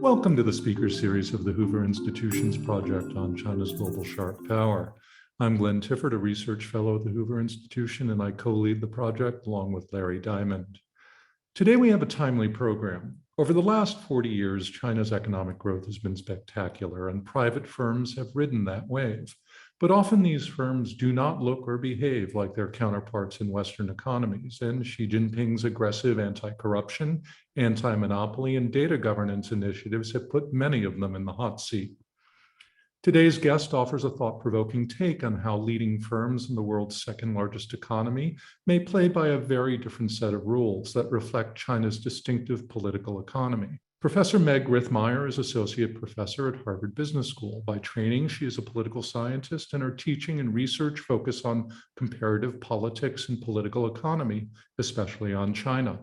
Welcome to the speaker series of the Hoover Institution's project on China's global sharp power. I'm Glenn Tifford, a research fellow at the Hoover Institution, and I co-lead the project along with Larry Diamond. Today we have a timely program. Over the last 40 years, China's economic growth has been spectacular, and private firms have ridden that wave. But often these firms do not look or behave like their counterparts in Western economies, and Xi Jinping's aggressive anti-corruption, anti-monopoly, and data governance initiatives have put many of them in the hot seat. Today's guest offers a thought-provoking take on how leading firms in the world's second-largest economy may play by a very different set of rules that reflect China's distinctive political economy. Professor Meg Rithmire is Associate Professor at Harvard Business School. By training, she is a political scientist, and her teaching and research focus on comparative politics and political economy, especially on China.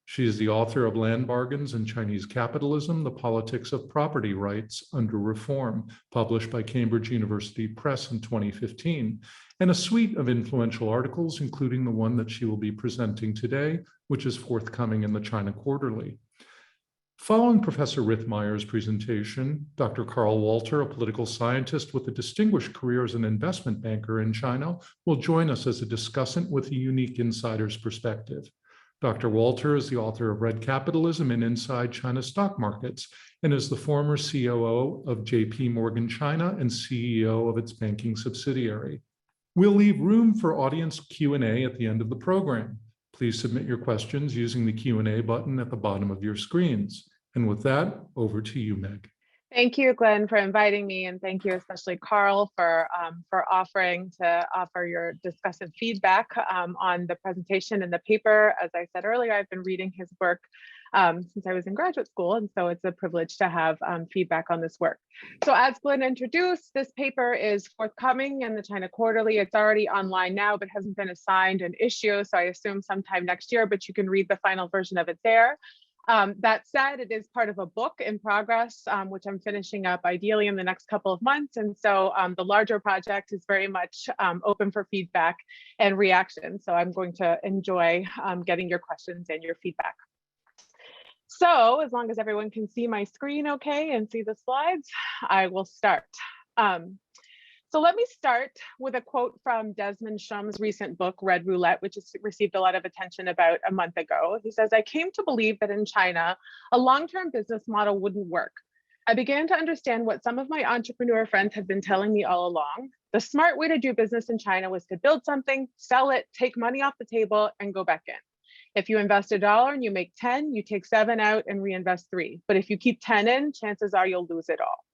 She is the author of Land Bargains and Chinese Capitalism, The Politics of Property Rights Under Reform, published by Cambridge University Press in 2015, and a suite of influential articles, including the one that she will be presenting today, which is forthcoming in the China Quarterly. Following Professor Rithmire's presentation, Dr. Carl Walter, a political scientist with a distinguished career as an investment banker in China, will join us as a discussant with a unique insider's perspective. Dr. Walter is the author of Red Capitalism and Inside China Stock Markets, and is the former COO of JP Morgan China and CEO of its banking subsidiary. We'll leave room for audience Q&A at the end of the program. Please submit your questions using the Q&A button at the bottom of your screens. And with that, over to you, Meg. Thank you, Glenn, for inviting me, and thank you especially, Carl, for offering to offer your discussive feedback on the presentation and the paper. As I said earlier, I've been reading his work since I was in graduate school, and so it's a privilege to have feedback on this work. So as Glenn introduced, this paper is forthcoming in the China Quarterly. It's already online now, but hasn't been assigned an issue, so I assume sometime next year, but you can read the final version of it there. That said, it is part of a book in progress, which I'm finishing up ideally in the next couple of months. And so the larger project is very much open for feedback and reaction. So I'm going to enjoy getting your questions and your feedback. So as long as everyone can see my screen okay and see the slides, I will start. So let me start with a quote from Desmond Shum's recent book, Red Roulette, which has received a lot of attention about a month ago. He says, "I came to believe that in China, a long-term business model wouldn't work. I began to understand what some of my entrepreneur friends had been telling me all along. The smart way to do business in China was to build something, sell it, take money off the table, and go back in. If you invest $1 and you make 10, you take 7 out and reinvest 3. But if you keep 10 in, chances are you'll lose it all."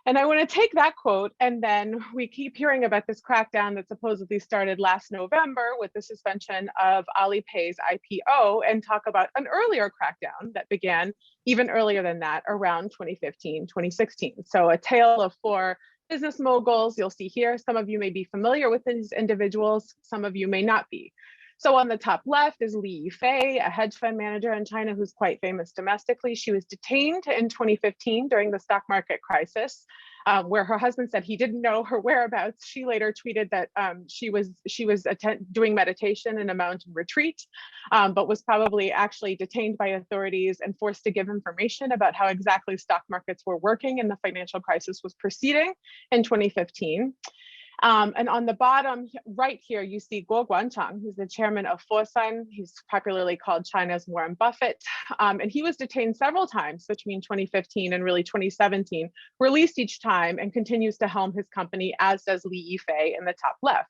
And I want to take that quote, and then we keep hearing about this crackdown that supposedly started last November with the suspension of Alipay's IPO, and talk about an earlier crackdown that began even earlier than that, around 2015, 2016. So a tale of 4 business moguls. You'll see here, some of you may be familiar with these individuals, some of you may not be. So on the top left is Li Yifei, a hedge fund manager in China who's quite famous domestically. She was detained in 2015 during the stock market crisis, where her husband said he didn't know her whereabouts. She later tweeted that she was doing meditation in a mountain retreat, but was probably actually detained by authorities and forced to give information about how exactly stock markets were working and the financial crisis was proceeding in 2015. And on the bottom right here, you see Guo Guangchang, who's the chairman of Fosun. He's popularly called China's Warren Buffett. And he was detained several times between 2015 and really 2017, released each time, and continues to helm his company, as does Li Yifei in the top left.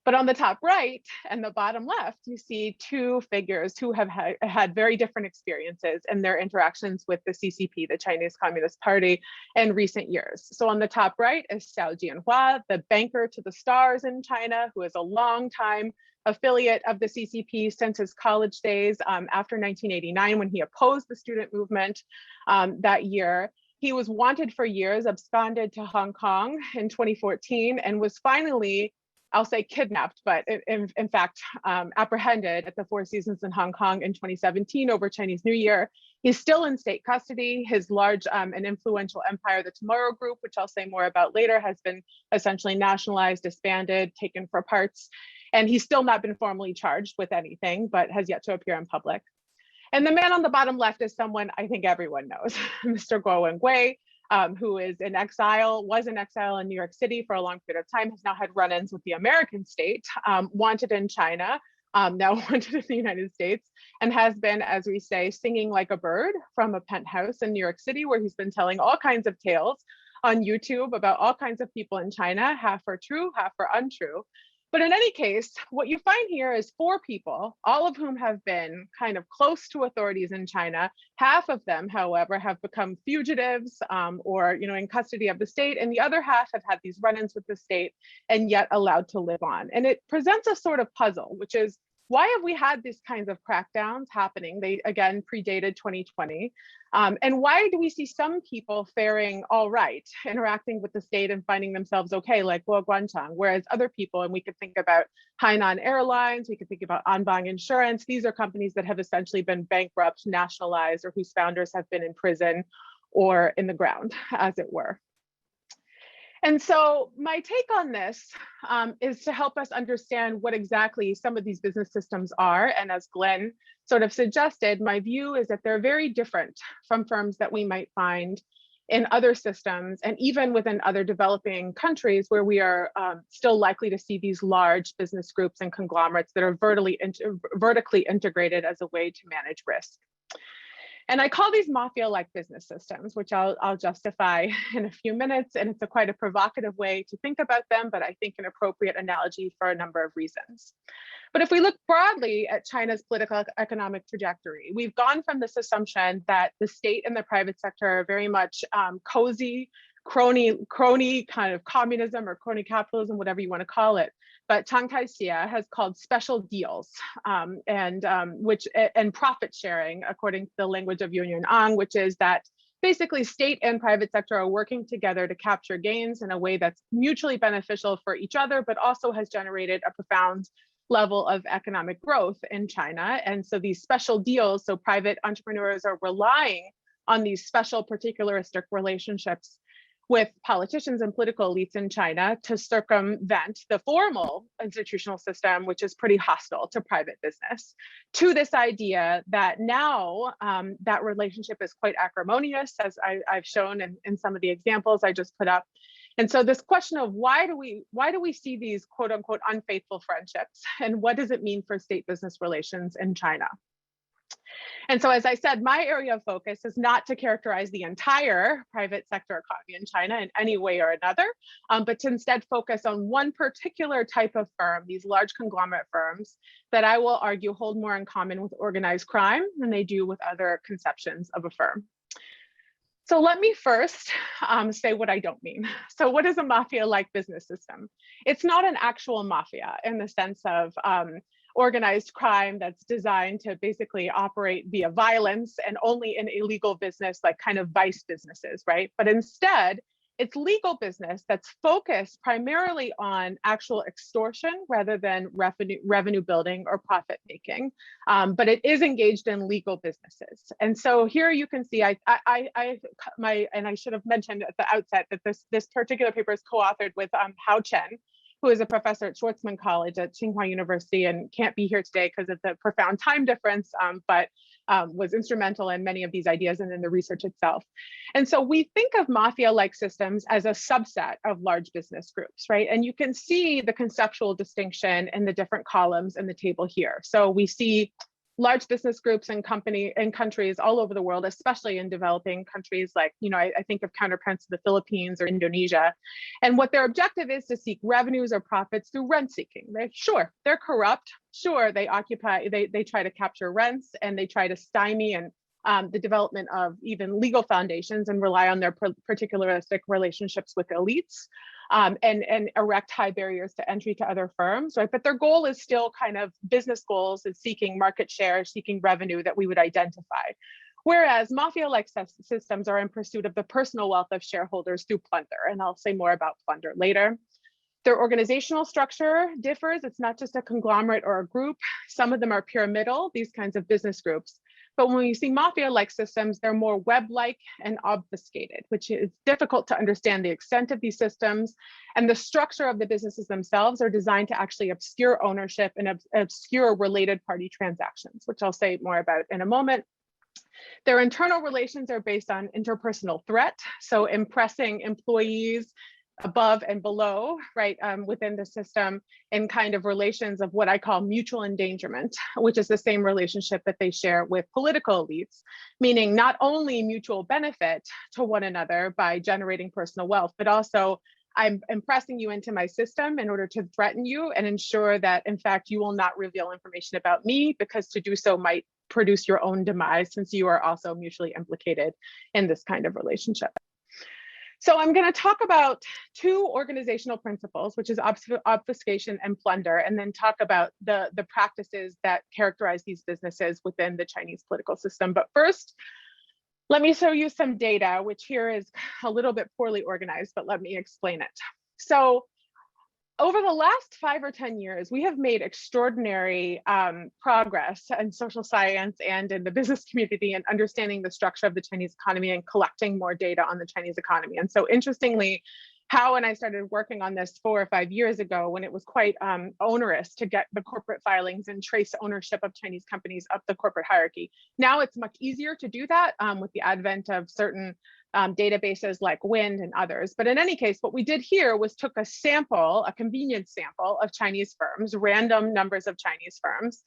But on the top right and the bottom left, you see 2 figures who have had very different experiences in their interactions with the CCP, the Chinese Communist Party, in recent years. So on the top right is Xiao Jianhua, the banker to the stars in China, who is a long-time affiliate of the CCP since his college days after 1989, when he opposed the student movement that year. He was wanted for years, absconded to Hong Kong in 2014, and was finally, I'll say kidnapped, but in fact, apprehended at the Four Seasons in Hong Kong in 2017 over Chinese New Year. He's still in state custody. His large and influential empire, the Tomorrow Group, which I'll say more about later, has been essentially nationalized, disbanded, taken for parts. And he's still not been formally charged with anything, but has yet to appear in public. And the man on the bottom left is someone I think everyone knows, Mr. Guo Wengui, who is in exile, was in exile in New York City for a long period of time, has now had run-ins with the American state, wanted in China, now wanted in the United States, and has been, as we say, singing like a bird from a penthouse in New York City, where he's been telling all kinds of tales on YouTube about all kinds of people in China, half are true, half are untrue. But in any case, what you find here is 4 people, all of whom have been kind of close to authorities in China. Half of them, however, have become fugitives or in custody of the state, and the other half have had these run-ins with the state and yet allowed to live on. And it presents a sort of puzzle, which is, why have we had these kinds of crackdowns happening? They, again, predated 2020. And why do we see some people faring all right, interacting with the state and finding themselves okay, like Guo Guangchang, whereas other people, and we could think about Hainan Airlines, we could think about Anbang Insurance, these are companies that have essentially been bankrupt, nationalized, or whose founders have been in prison or in the ground, as it were. And so my take on this is to help us understand what exactly some of these business systems are. And as Glenn sort of suggested, my view is that they're very different from firms that we might find in other systems, and even within other developing countries where we are still likely to see these large business groups and conglomerates that are vertically integrated as a way to manage risk. And I call these mafia-like business systems, which I'll justify in a few minutes. And it's quite a provocative way to think about them, but I think an appropriate analogy for a number of reasons. But if we look broadly at China's political economic trajectory, we've gone from this assumption that the state and the private sector are very much cozy, crony kind of communism or crony capitalism, whatever you want to call it. But Chiang Kai-shek has called special deals and profit sharing, according to the language of Yun Ang, which is that basically state and private sector are working together to capture gains in a way that's mutually beneficial for each other, but also has generated a profound level of economic growth in China. And so these special deals, so private entrepreneurs are relying on these special particularistic relationships with politicians and political elites in China to circumvent the formal institutional system, which is pretty hostile to private business, to this idea that now that relationship is quite acrimonious, as I've shown in some of the examples I just put up. And so this question of why do we see these quote unquote unfaithful friendships, and what does it mean for state business relations in China? And so, as I said, my area of focus is not to characterize the entire private sector economy in China in any way or another, but to instead focus on one particular type of firm, these large conglomerate firms that I will argue hold more in common with organized crime than they do with other conceptions of a firm. So let me first say what I don't mean. So what is a mafia-like business system? It's not an actual mafia in the sense of organized crime that's designed to basically operate via violence and only in illegal business, like kind of vice businesses, right? But instead, it's legal business that's focused primarily on actual extortion rather than revenue building or profit making, but it is engaged in legal businesses. And so here you can see, and I should have mentioned at the outset that this particular paper is co-authored with Chen, who is a professor at Schwarzman College at Tsinghua University and can't be here today because of the profound time difference, but was instrumental in many of these ideas and in the research itself. And so we think of mafia-like systems as a subset of large business groups, right? And you can see the conceptual distinction in the different columns in the table here. So we see large business groups and countries all over the world, especially in developing countries like, I think of counterparts to the Philippines or Indonesia. And what their objective is to seek revenues or profits through rent seeking, right? Sure, they're corrupt. Sure, they try to capture rents and they try to stymie and the development of even legal foundations and rely on their particularistic relationships with elites and erect high barriers to entry to other firms, right? But their goal is still kind of business goals, is seeking market share, seeking revenue that we would identify. Whereas mafia-like systems are in pursuit of the personal wealth of shareholders through plunder. And I'll say more about plunder later. Their organizational structure differs. It's not just a conglomerate or a group. Some of them are pyramidal, these kinds of business groups. But when you see mafia-like systems, they're more web-like and obfuscated, which is difficult to understand the extent of these systems. And the structure of the businesses themselves are designed to actually obscure ownership and obscure related party transactions, which I'll say more about in a moment. Their internal relations are based on interpersonal threat, so impressing employees above and below, right, within the system in kind of relations of what I call mutual endangerment, which is the same relationship that they share with political elites, meaning not only mutual benefit to one another by generating personal wealth, but also I'm impressing you into my system in order to threaten you and ensure that, in fact, you will not reveal information about me, because to do so might produce your own demise, since you are also mutually implicated in this kind of relationship. So I'm going to talk about two organizational principles, which is obfuscation and plunder, and then talk about the practices that characterize these businesses within the Chinese political system. But first, let me show you some data, which here is a little bit poorly organized, but let me explain it. So over the last 5 or 10 years, we have made extraordinary progress in social science and in the business community in understanding the structure of the Chinese economy and collecting more data on the Chinese economy. And so interestingly, How and I started working on this 4 or 5 years ago, when it was quite onerous to get the corporate filings and trace ownership of Chinese companies up the corporate hierarchy. Now it's much easier to do that with the advent of certain databases like Wind and others. But in any case, what we did here was took a sample, a convenience sample of Chinese firms, random numbers of Chinese firms.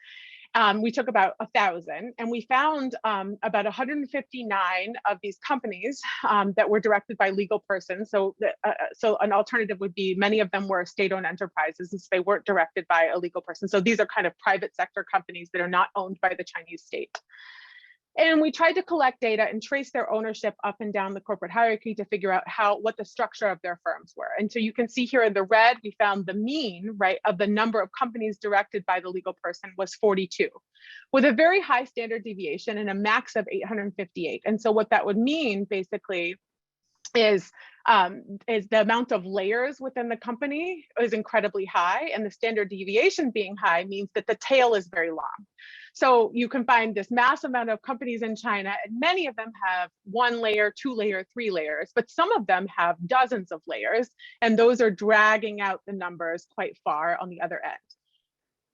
We took about 1,000, and we found about 159 of these companies that were directed by legal persons. So an alternative would be many of them were state-owned enterprises, and so they weren't directed by a legal person. So these are kind of private sector companies that are not owned by the Chinese state. And we tried to collect data and trace their ownership up and down the corporate hierarchy to figure out what the structure of their firms were. And so you can see here in the red, we found the mean, right, of the number of companies directed by the legal person was 42, with a very high standard deviation and a max of 858. And so what that would mean basically is the amount of layers within the company is incredibly high, and the standard deviation being high means that the tail is very long. So you can find this mass amount of companies in China, and many of them have 1 layer, 2 layer, 3 layers, but some of them have dozens of layers, and those are dragging out the numbers quite far on the other end.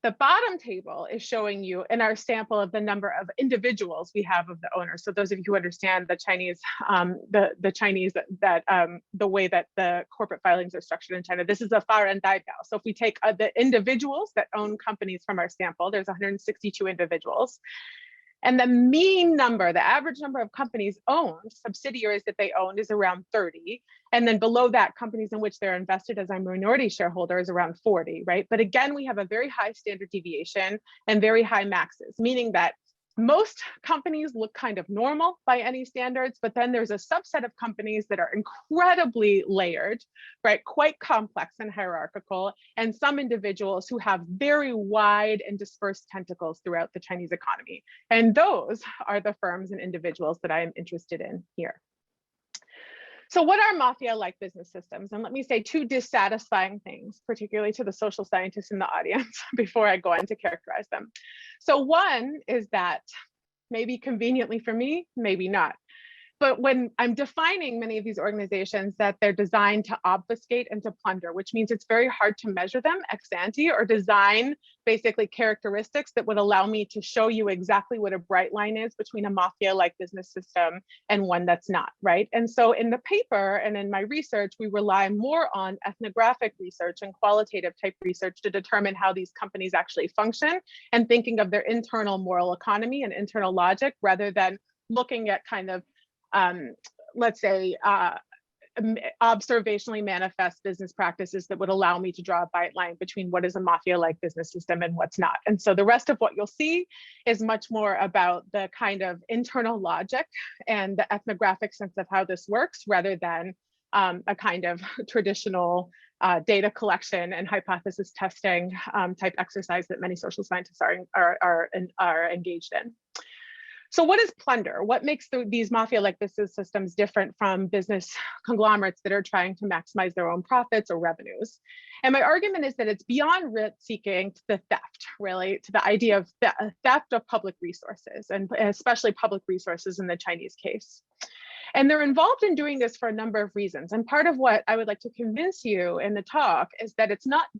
The bottom table is showing you in our sample of the number of individuals we have of the owners. So those of you who understand the Chinese, the way that the corporate filings are structured in China, this is a far and daibao. So if we take the individuals that own companies from our sample, there's 162 individuals. And the mean number, the average number of companies owned, subsidiaries that they own, is around 30. And then below that, companies in which they're invested as a minority shareholder is around 40, right? But again, we have a very high standard deviation and very high maxes, meaning that most companies look kind of normal by any standards, but then there's a subset of companies that are incredibly layered, right? Quite complex and hierarchical, and some individuals who have very wide and dispersed tentacles throughout the Chinese economy. And those are the firms and individuals that I am interested in here. So what are mafia-like business systems? And let me say 2 dissatisfying things, particularly to the social scientists in the audience, before I go on to characterize them. So one is that, maybe conveniently for me, maybe not, but when I'm defining many of these organizations, that they're designed to obfuscate and to plunder, which means it's very hard to measure them ex ante or design basically characteristics that would allow me to show you exactly what a bright line is between a mafia-like business system and one that's not, right? And so in the paper and in my research, we rely more on ethnographic research and qualitative type research to determine how these companies actually function and thinking of their internal moral economy and internal logic, rather than looking at kind of let's say, observationally manifest business practices that would allow me to draw a bright line between what is a mafia-like business system and what's not. And so the rest of what you'll see is much more about the kind of internal logic and the ethnographic sense of how this works, rather than a kind of traditional data collection and hypothesis testing type exercise that many social scientists are engaged in. So what is plunder? What makes these mafia-like business systems different from business conglomerates that are trying to maximize their own profits or revenues? And my argument is that it's beyond rent-seeking to the theft, really, to the idea of theft of public resources, and especially public resources in the Chinese case. And they're involved in doing this for a number of reasons. And part of what I would like to convince you in the talk is that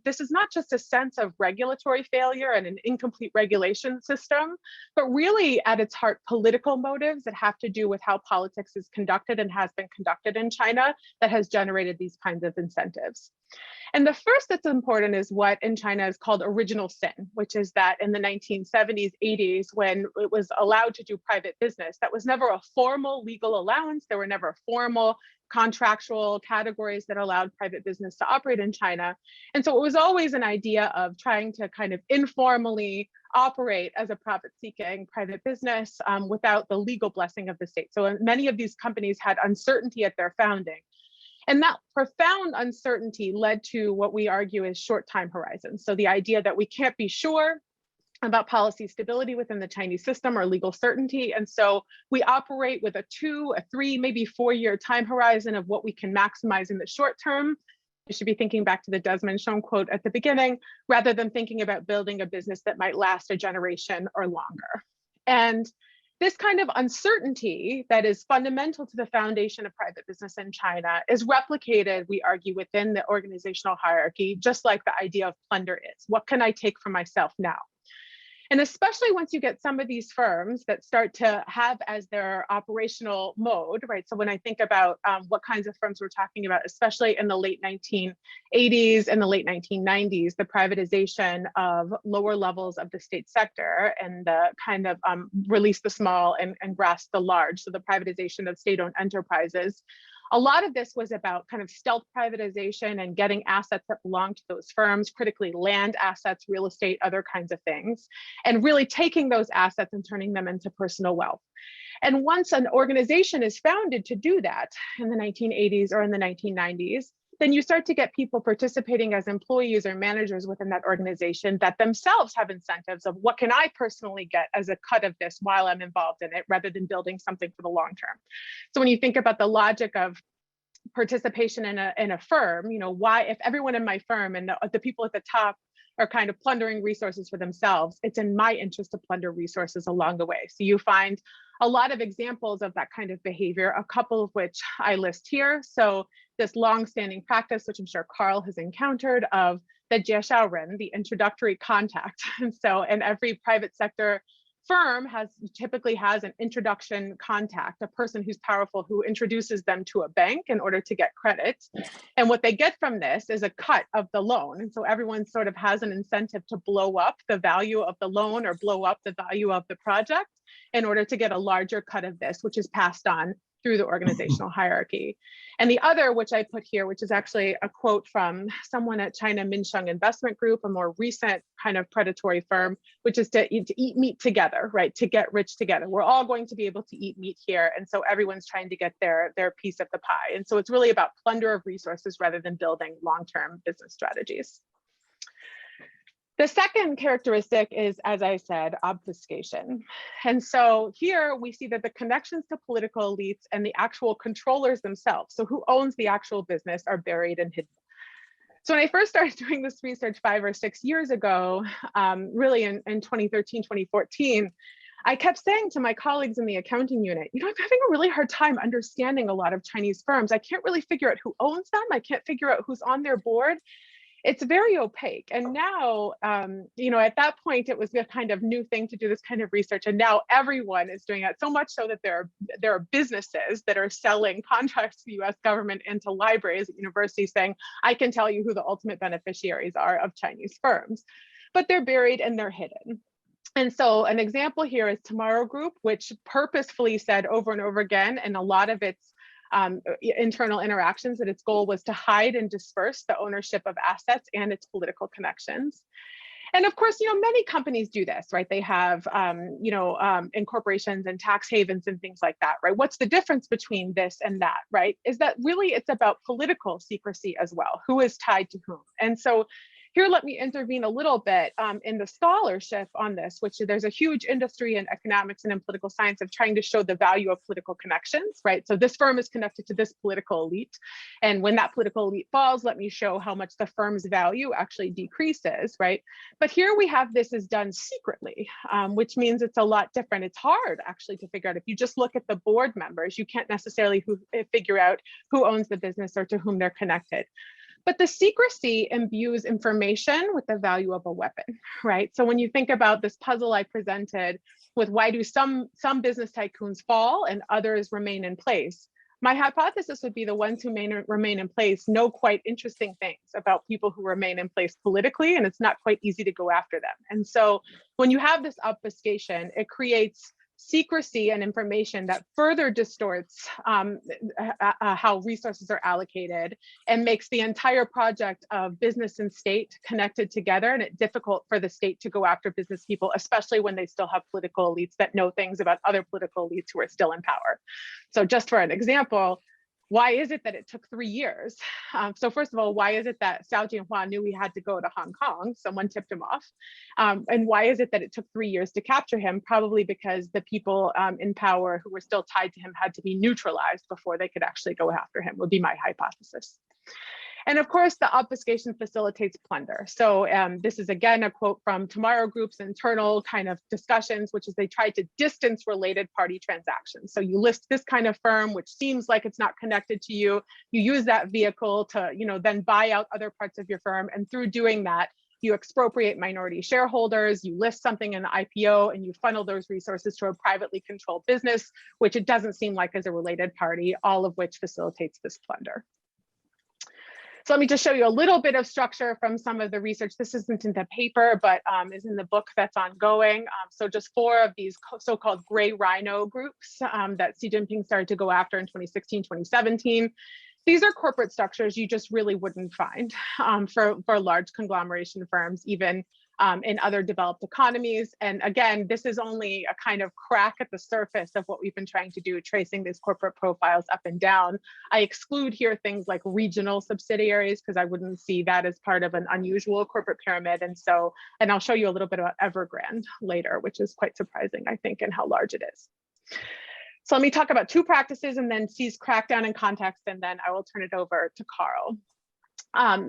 this is not just a sense of regulatory failure and an incomplete regulation system, but really at its heart, political motives that have to do with how politics is conducted and has been conducted in China that has generated these kinds of incentives. And the first that's important is what in China is called original sin, which is that in the 1970s, 80s, when it was allowed to do private business, that was never a formal legal allowance. There were never formal contractual categories that allowed private business to operate in China. And so it was always an idea of trying to kind of informally operate as a profit-seeking private business without the legal blessing of the state. So many of these companies had uncertainty at their founding. And that profound uncertainty led to what we argue is short time horizons. So the idea that we can't be sure about policy stability within the Chinese system or legal certainty. And so we operate with a 2, a 3, maybe 4-year time horizon of what we can maximize in the short term. You should be thinking back to the Desmond Schoen quote at the beginning, rather than thinking about building a business that might last a generation or longer. And this kind of uncertainty that is fundamental to the foundation of private business in China is replicated, we argue, within the organizational hierarchy, just like the idea of plunder is. What can I take for myself now? And especially once you get some of these firms that start to have as their operational mode, right? So when I think about what kinds of firms we're talking about, especially in the late 1980s and the late 1990s, the privatization of lower levels of the state sector and the kind of release the small and grasp the large. So the privatization of state-owned enterprises. A lot of this was about kind of stealth privatization and getting assets that belong to those firms, critically land assets, real estate, other kinds of things, and really taking those assets and turning them into personal wealth. And once an organization is founded to do that in the 1980s or in the 1990s, then you start to get people participating as employees or managers within that organization that themselves have incentives of what can I personally get as a cut of this while I'm involved in it, rather than building something for the long term. So when you think about the logic of participation in a firm, you know, why, if everyone in my firm and the people at the top are kind of plundering resources for themselves, it's in my interest to plunder resources along the way. So you find a lot of examples of that kind of behavior, a couple of which I list here. So this long-standing practice, which I'm sure Carl has encountered, of the Jieshaoren, the introductory contact. And so in every private sector firm typically has an introduction contact, a person who's powerful who introduces them to a bank in order to get credit. And what they get from this is a cut of the loan. And so everyone sort of has an incentive to blow up the value of the loan or blow up the value of the project in order to get a larger cut of this, which is passed on through the organizational hierarchy. And the other, which I put here, which is actually a quote from someone at China Minsheng Investment Group, a more recent kind of predatory firm, which is to eat meat together, right? To get rich together. We're all going to be able to eat meat here. And so everyone's trying to get their piece of the pie. And so it's really about plunder of resources rather than building long-term business strategies. The second characteristic is, as I said, obfuscation. And so here we see that the connections to political elites and the actual controllers themselves, so who owns the actual business, are buried and hidden. So when I first started doing this research 5 or 6 years ago, really in 2013, 2014, I kept saying to my colleagues in the accounting unit, you know, I'm having a really hard time understanding a lot of Chinese firms. I can't really figure out who owns them. I can't figure out who's on their board. It's very opaque. And now, you know, at that point, it was a kind of new thing to do this kind of research. And now everyone is doing it, so much so that there are businesses that are selling contracts to the US government into libraries at universities saying, I can tell you who the ultimate beneficiaries are of Chinese firms, but they're buried and they're hidden. And so an example here is Tomorrow Group, which purposefully said over and over again, and a lot of its internal interactions, that its goal was to hide and disperse the ownership of assets and its political connections. And of course, you know, many companies do this, right? They have, incorporations and tax havens and things like that, right? What's the difference between this and that, right? Is that really it's about political secrecy as well. Who is tied to whom? And so Here, let me intervene a little bit in the scholarship on this, which there's a huge industry in economics and in political science of trying to show the value of political connections, right? So this firm is connected to this political elite. And when that political elite falls, let me show how much the firm's value actually decreases, right? But here we have this is done secretly, which means it's a lot different. It's hard actually to figure out. If you just look at the board members, you can't necessarily figure out who owns the business or to whom they're connected. But the secrecy imbues information with the value of a weapon, right? So when you think about this puzzle I presented with why do some business tycoons fall and others remain in place, my hypothesis would be the ones who remain in place know quite interesting things about people who remain in place politically, and it's not quite easy to go after them. And so when you have this obfuscation, it creates secrecy and information that further distorts how resources are allocated and makes the entire project of business and state connected together, and it's difficult for the state to go after business people, especially when they still have political elites that know things about other political elites who are still in power. So just for an example, why is it that it took 3 years? So first of all, why is it that Xiao Jinhua knew he had to go to Hong Kong? Someone tipped him off. And why is it that it took 3 years to capture him? Probably because the people in power who were still tied to him had to be neutralized before they could actually go after him, would be my hypothesis. And of course, the obfuscation facilitates plunder. So this is again a quote from Tomorrow Group's internal kind of discussions, which is they tried to distance related party transactions. So you list this kind of firm, which seems like it's not connected to you. You use that vehicle to, then buy out other parts of your firm. And through doing that, you expropriate minority shareholders, you list something in the IPO, and you funnel those resources to a privately controlled business, which it doesn't seem like is a related party, all of which facilitates this plunder. So let me just show you a little bit of structure from some of the research. This isn't in the paper, but is in the book that's ongoing. So just 4 of these so-called gray rhino groups that Xi Jinping started to go after in 2016, 2017. These are corporate structures you just really wouldn't find for large conglomeration firms, even in other developed economies. And again, this is only a kind of crack at the surface of what we've been trying to do, tracing these corporate profiles up and down. I exclude here things like regional subsidiaries because I wouldn't see that as part of an unusual corporate pyramid. And I'll show you a little bit about Evergrande later, which is quite surprising, I think, in how large it is. So let me talk about 2 practices and then Xi's crackdown in context, and then I will turn it over to Carl.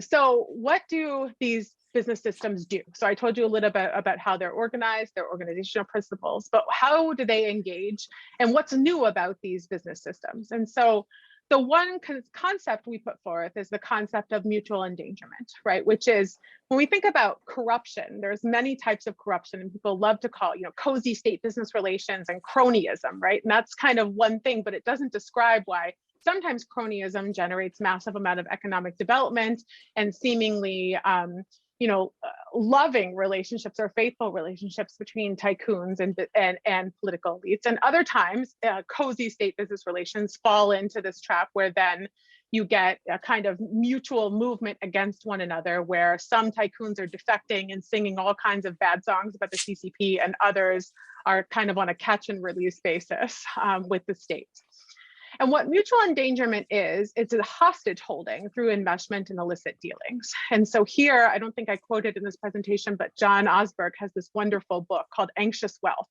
So what do these business systems do? So I told you a little bit about how they're organized, their organizational principles, but how do they engage and what's new about these business systems? And so the one concept we put forth is the concept of mutual endangerment, right? Which is when we think about corruption, there's many types of corruption, and people love to call, cozy state business relations and cronyism, right? And that's kind of one thing, but it doesn't describe why sometimes cronyism generates massive amount of economic development and seemingly loving relationships or faithful relationships between tycoons and political elites. And other times, cozy state business relations fall into this trap where then you get a kind of mutual movement against one another, where some tycoons are defecting and singing all kinds of bad songs about the CCP, and others are kind of on a catch and release basis with the state. And what mutual endangerment is, it's a hostage holding through investment in illicit dealings. And so here, I don't think I quoted in this presentation, but John Osberg has this wonderful book called Anxious Wealth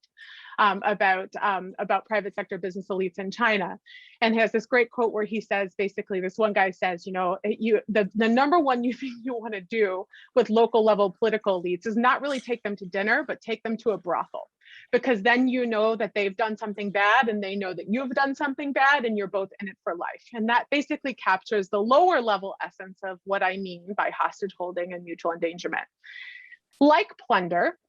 about private sector business elites in China. And he has this great quote where he says, basically, this one guy says, the number one thing you want to do with local level political elites is not really take them to dinner, but take them to a brothel. Because then you know that they've done something bad and they know that you've done something bad and you're both in it for life. And that basically captures the lower level essence of what I mean by hostage holding and mutual endangerment. Like plunder,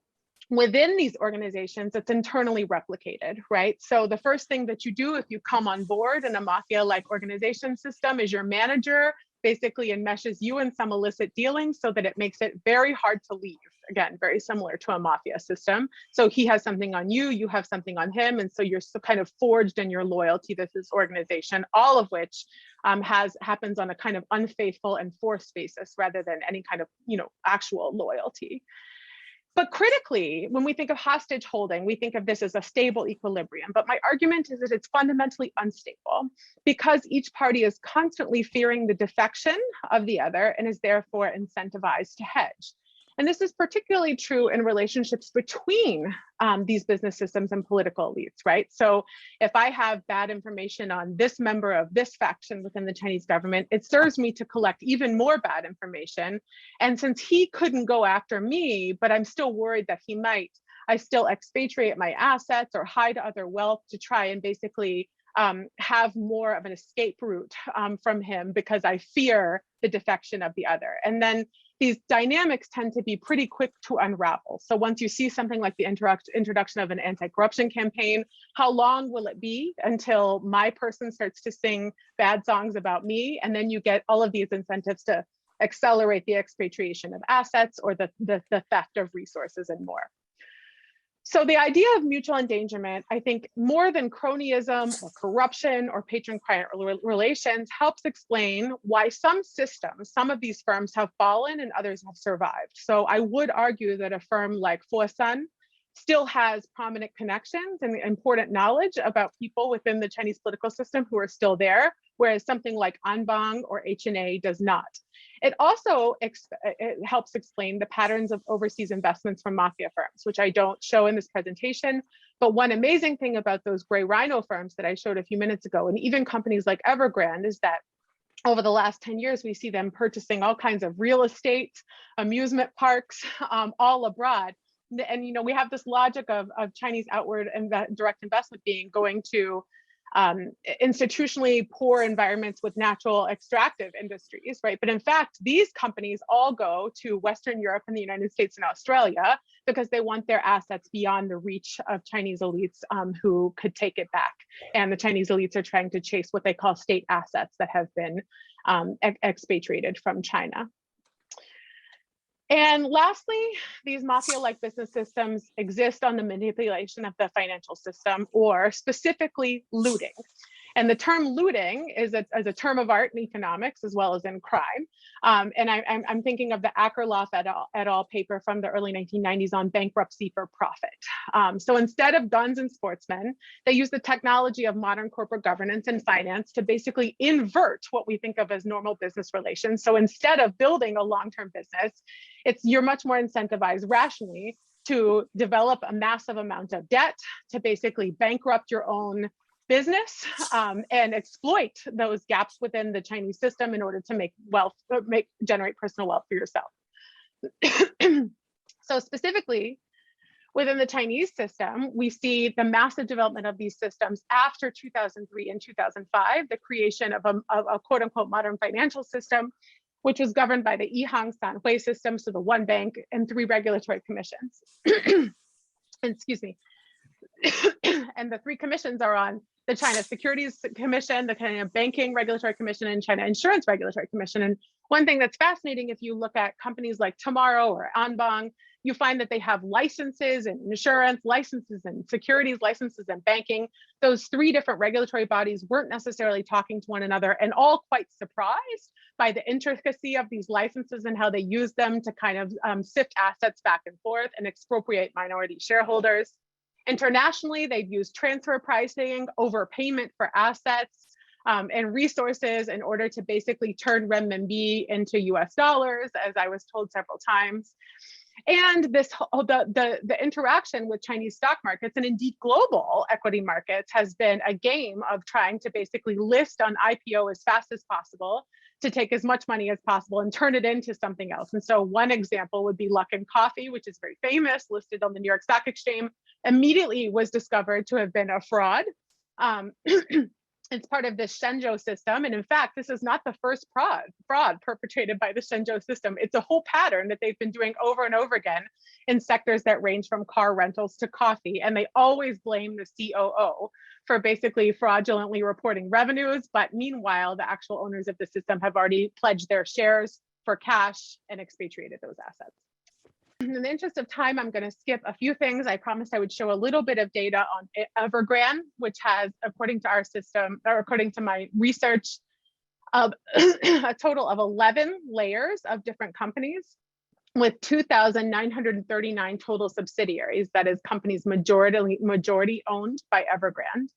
within these organizations, it's internally replicated, right? So the first thing that you do if you come on board in a mafia-like organization system is your manager basically enmeshes you in some illicit dealings so that it makes it very hard to leave. Again, very similar to a mafia system. So he has something on you, you have something on him. And so you're kind of forged in your loyalty to this organization, all of which happens on a kind of unfaithful and forced basis rather than any kind of, actual loyalty. But critically, when we think of hostage holding, we think of this as a stable equilibrium. But my argument is that it's fundamentally unstable because each party is constantly fearing the defection of the other and is therefore incentivized to hedge. And this is particularly true in relationships between these business systems and political elites, right? So if I have bad information on this member of this faction within the Chinese government, it serves me to collect even more bad information. And since he couldn't go after me, but I'm still worried that he might, I still expatriate my assets or hide other wealth to try and basically have more of an escape route from him because I fear the defection of the other. And then these dynamics tend to be pretty quick to unravel. So once you see something like the introduction of an anti-corruption campaign, how long will it be until my person starts to sing bad songs about me? And then you get all of these incentives to accelerate the expatriation of assets or the theft of resources and more. So the idea of mutual endangerment, I think more than cronyism or corruption or patron-client relations, helps explain why some systems, some of these firms have fallen and others have survived. So I would argue that a firm like Fosun still has prominent connections and important knowledge about people within the Chinese political system who are still there, whereas something like Anbang or H&A does not. It also it helps explain the patterns of overseas investments from mafia firms, which I don't show in this presentation. But one amazing thing about those gray rhino firms that I showed a few minutes ago, and even companies like Evergrande, is that over the last 10 years, we see them purchasing all kinds of real estate, amusement parks, all abroad. And we have this logic of Chinese outward and direct investment going to institutionally poor environments with natural extractive industries, right? But in fact, these companies all go to Western Europe and the United States and Australia because they want their assets beyond the reach of Chinese elites who could take it back. And the Chinese elites are trying to chase what they call state assets that have been expatriated from China. And lastly, these mafia-like business systems exist on the manipulation of the financial system, or specifically looting. And the term looting is a term of art in economics as well as in crime. And I'm thinking of the Akerlof et al. Paper from the early 1990s on bankruptcy for profit. So instead of guns and sportsmen, they use the technology of modern corporate governance and finance to basically invert what we think of as normal business relations. So instead of building a long-term business, you're much more incentivized rationally to develop a massive amount of debt, to basically bankrupt your own business and exploit those gaps within the Chinese system in order to make wealth, generate personal wealth for yourself. So specifically, within the Chinese system, we see the massive development of these systems after 2003 and 2005, the creation of a quote unquote modern financial system, which was governed by the Yihang Sanhui system, so the one bank and 3 regulatory commissions. Excuse me. And the 3 commissions are on the China Securities Commission, the China Banking Regulatory Commission, and China Insurance Regulatory Commission. And one thing that's fascinating, if you look at companies like Tomorrow or Anbang, you find that they have licenses in insurance, licenses in securities, licenses in banking. Those 3 different regulatory bodies weren't necessarily talking to one another, and all quite surprised by the intricacy of these licenses and how they use them to kind of sift assets back and forth and expropriate minority shareholders. Internationally, they've used transfer pricing, overpayment for assets and resources in order to basically turn renminbi into US dollars, as I was told several times. And the interaction with Chinese stock markets and indeed global equity markets has been a game of trying to basically list on IPO as fast as possible to take as much money as possible and turn it into something else. And so one example would be Luckin Coffee, which is very famous, listed on the New York Stock Exchange, immediately was discovered to have been a fraud. It's part of the Shenzhou system. And in fact, this is not the first fraud perpetrated by the Shenzhou system. It's a whole pattern that they've been doing over and over again in sectors that range from car rentals to coffee. And they always blame the COO for basically fraudulently reporting revenues. But meanwhile, the actual owners of the system have already pledged their shares for cash and expatriated those assets. In the interest of time, I'm going to skip a few things. I promised I would show a little bit of data on Evergrande, which has, according to our system, or according to my research, a total of 11 layers of different companies. with 2,939 total subsidiaries, that is companies majority owned by Evergrande.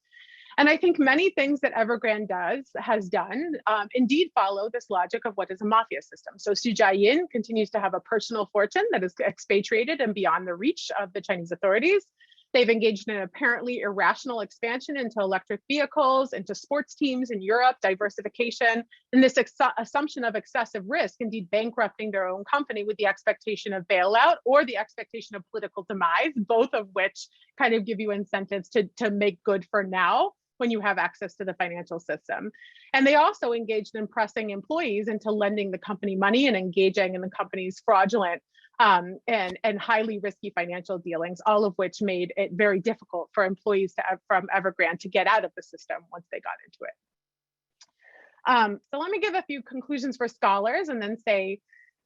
And I think many things that Evergrande has done indeed follow this logic of what is a mafia system. So Xu Jiayin continues to have a personal fortune that is expatriated and beyond the reach of the Chinese authorities. They've engaged in an apparently irrational expansion into electric vehicles, into sports teams in Europe, diversification, and this assumption of excessive risk, indeed bankrupting their own company with the expectation of bailout or the expectation of political demise, both of which kind of give you incentives to make good for now when you have access to the financial system. And they also engaged in pressing employees into lending the company money and engaging in the company's fraudulent and highly risky financial dealings, all of which made it very difficult for employees from Evergrande to get out of the system once they got into it. So let me give a few conclusions for scholars and then say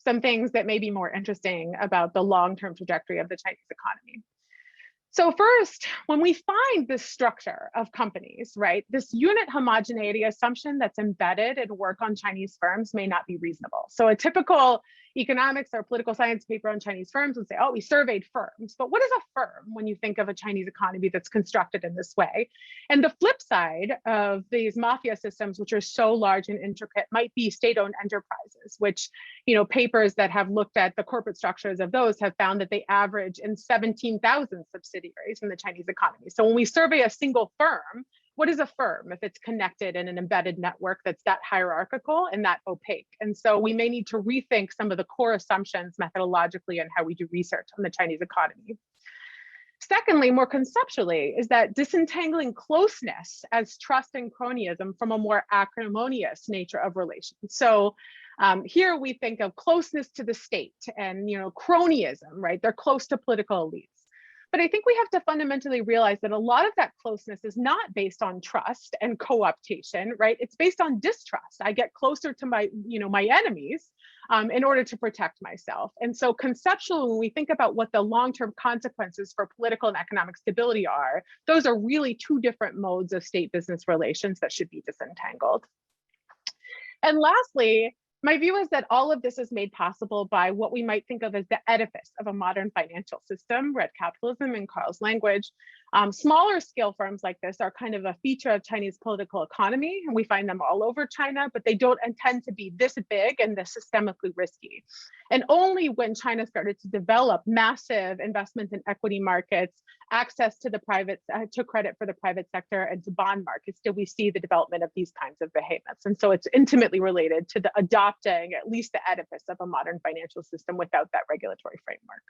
some things that may be more interesting about the long-term trajectory of the Chinese economy. So first, when we find this structure of companies, right, this unit homogeneity assumption that's embedded in work on Chinese firms may not be reasonable. So a typical economics or political science paper on Chinese firms would say, oh, we surveyed firms. But what is a firm when you think of a Chinese economy that's constructed in this way? And the flip side of these mafia systems, which are so large and intricate, might be state-owned enterprises, which, papers that have looked at the corporate structures of those have found that they average in 17,000 subsidiaries in the Chinese economy. So when we survey a single firm, what is a firm if it's connected in an embedded network that's that hierarchical and that opaque? And so we may need to rethink some of the core assumptions methodologically on how we do research on the Chinese economy. Secondly, more conceptually, is that disentangling closeness as trust and cronyism from a more acrimonious nature of relations. So here we think of closeness to the state and cronyism, right? They're close to political elites. But I think we have to fundamentally realize that a lot of that closeness is not based on trust and co-optation, right? It's based on distrust. I get closer to my enemies in order to protect myself. And so conceptually, when we think about what the long-term consequences for political and economic stability are, those are really two different modes of state-business relations that should be disentangled. And lastly, my view is that all of this is made possible by what we might think of as the edifice of a modern financial system, red capitalism in Carl's language. Smaller scale firms like this are kind of a feature of Chinese political economy. And we find them all over China, but they don't intend to be this big and this systemically risky. And only when China started to develop massive investments in equity markets, access to the to credit for the private sector and to bond markets, did we see the development of these kinds of behemoths. And so it's intimately related to the adopting at least the edifice of a modern financial system without that regulatory framework.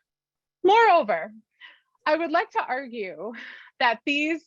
Moreover, I would like to argue that these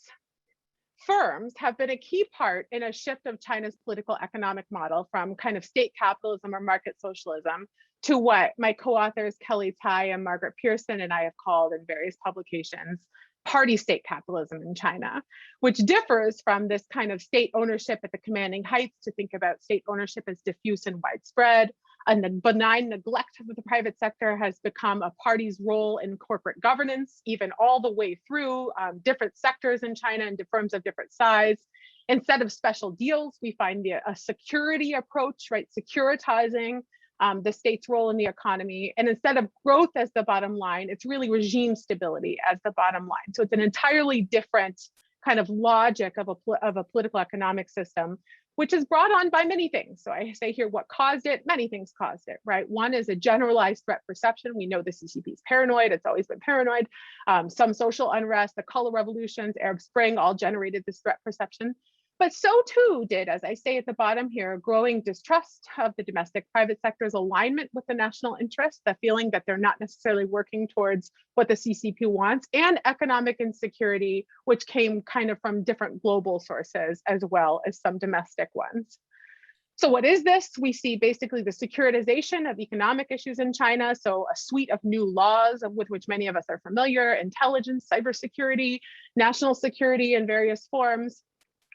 firms have been a key part in a shift of China's political economic model from kind of state capitalism or market socialism to what my co-authors Kelly Tai and Margaret Pearson and I have called in various publications party state capitalism in China, which differs from this kind of state ownership at the commanding heights to think about state ownership as diffuse and widespread. And the benign neglect of the private sector has become a party's role in corporate governance, even all the way through different sectors in China and firms of different size. Instead of special deals, we find a security approach, right? Securitizing the state's role in the economy. And instead of growth as the bottom line, it's really regime stability as the bottom line. So it's an entirely different kind of logic of a political economic system, which is brought on by many things. So I say here what caused it, many things caused it, right? One is a generalized threat perception. We know the CCP is paranoid, it's always been paranoid. Some social unrest, the color revolutions, Arab Spring all generated this threat perception. But so too did, as I say at the bottom here, growing distrust of the domestic private sector's alignment with the national interest, the feeling that they're not necessarily working towards what the CCP wants, and economic insecurity, which came kind of from different global sources as well as some domestic ones. So what is this? We see basically the securitization of economic issues in China. So a suite of new laws with which many of us are familiar, intelligence, cybersecurity, national security in various forms,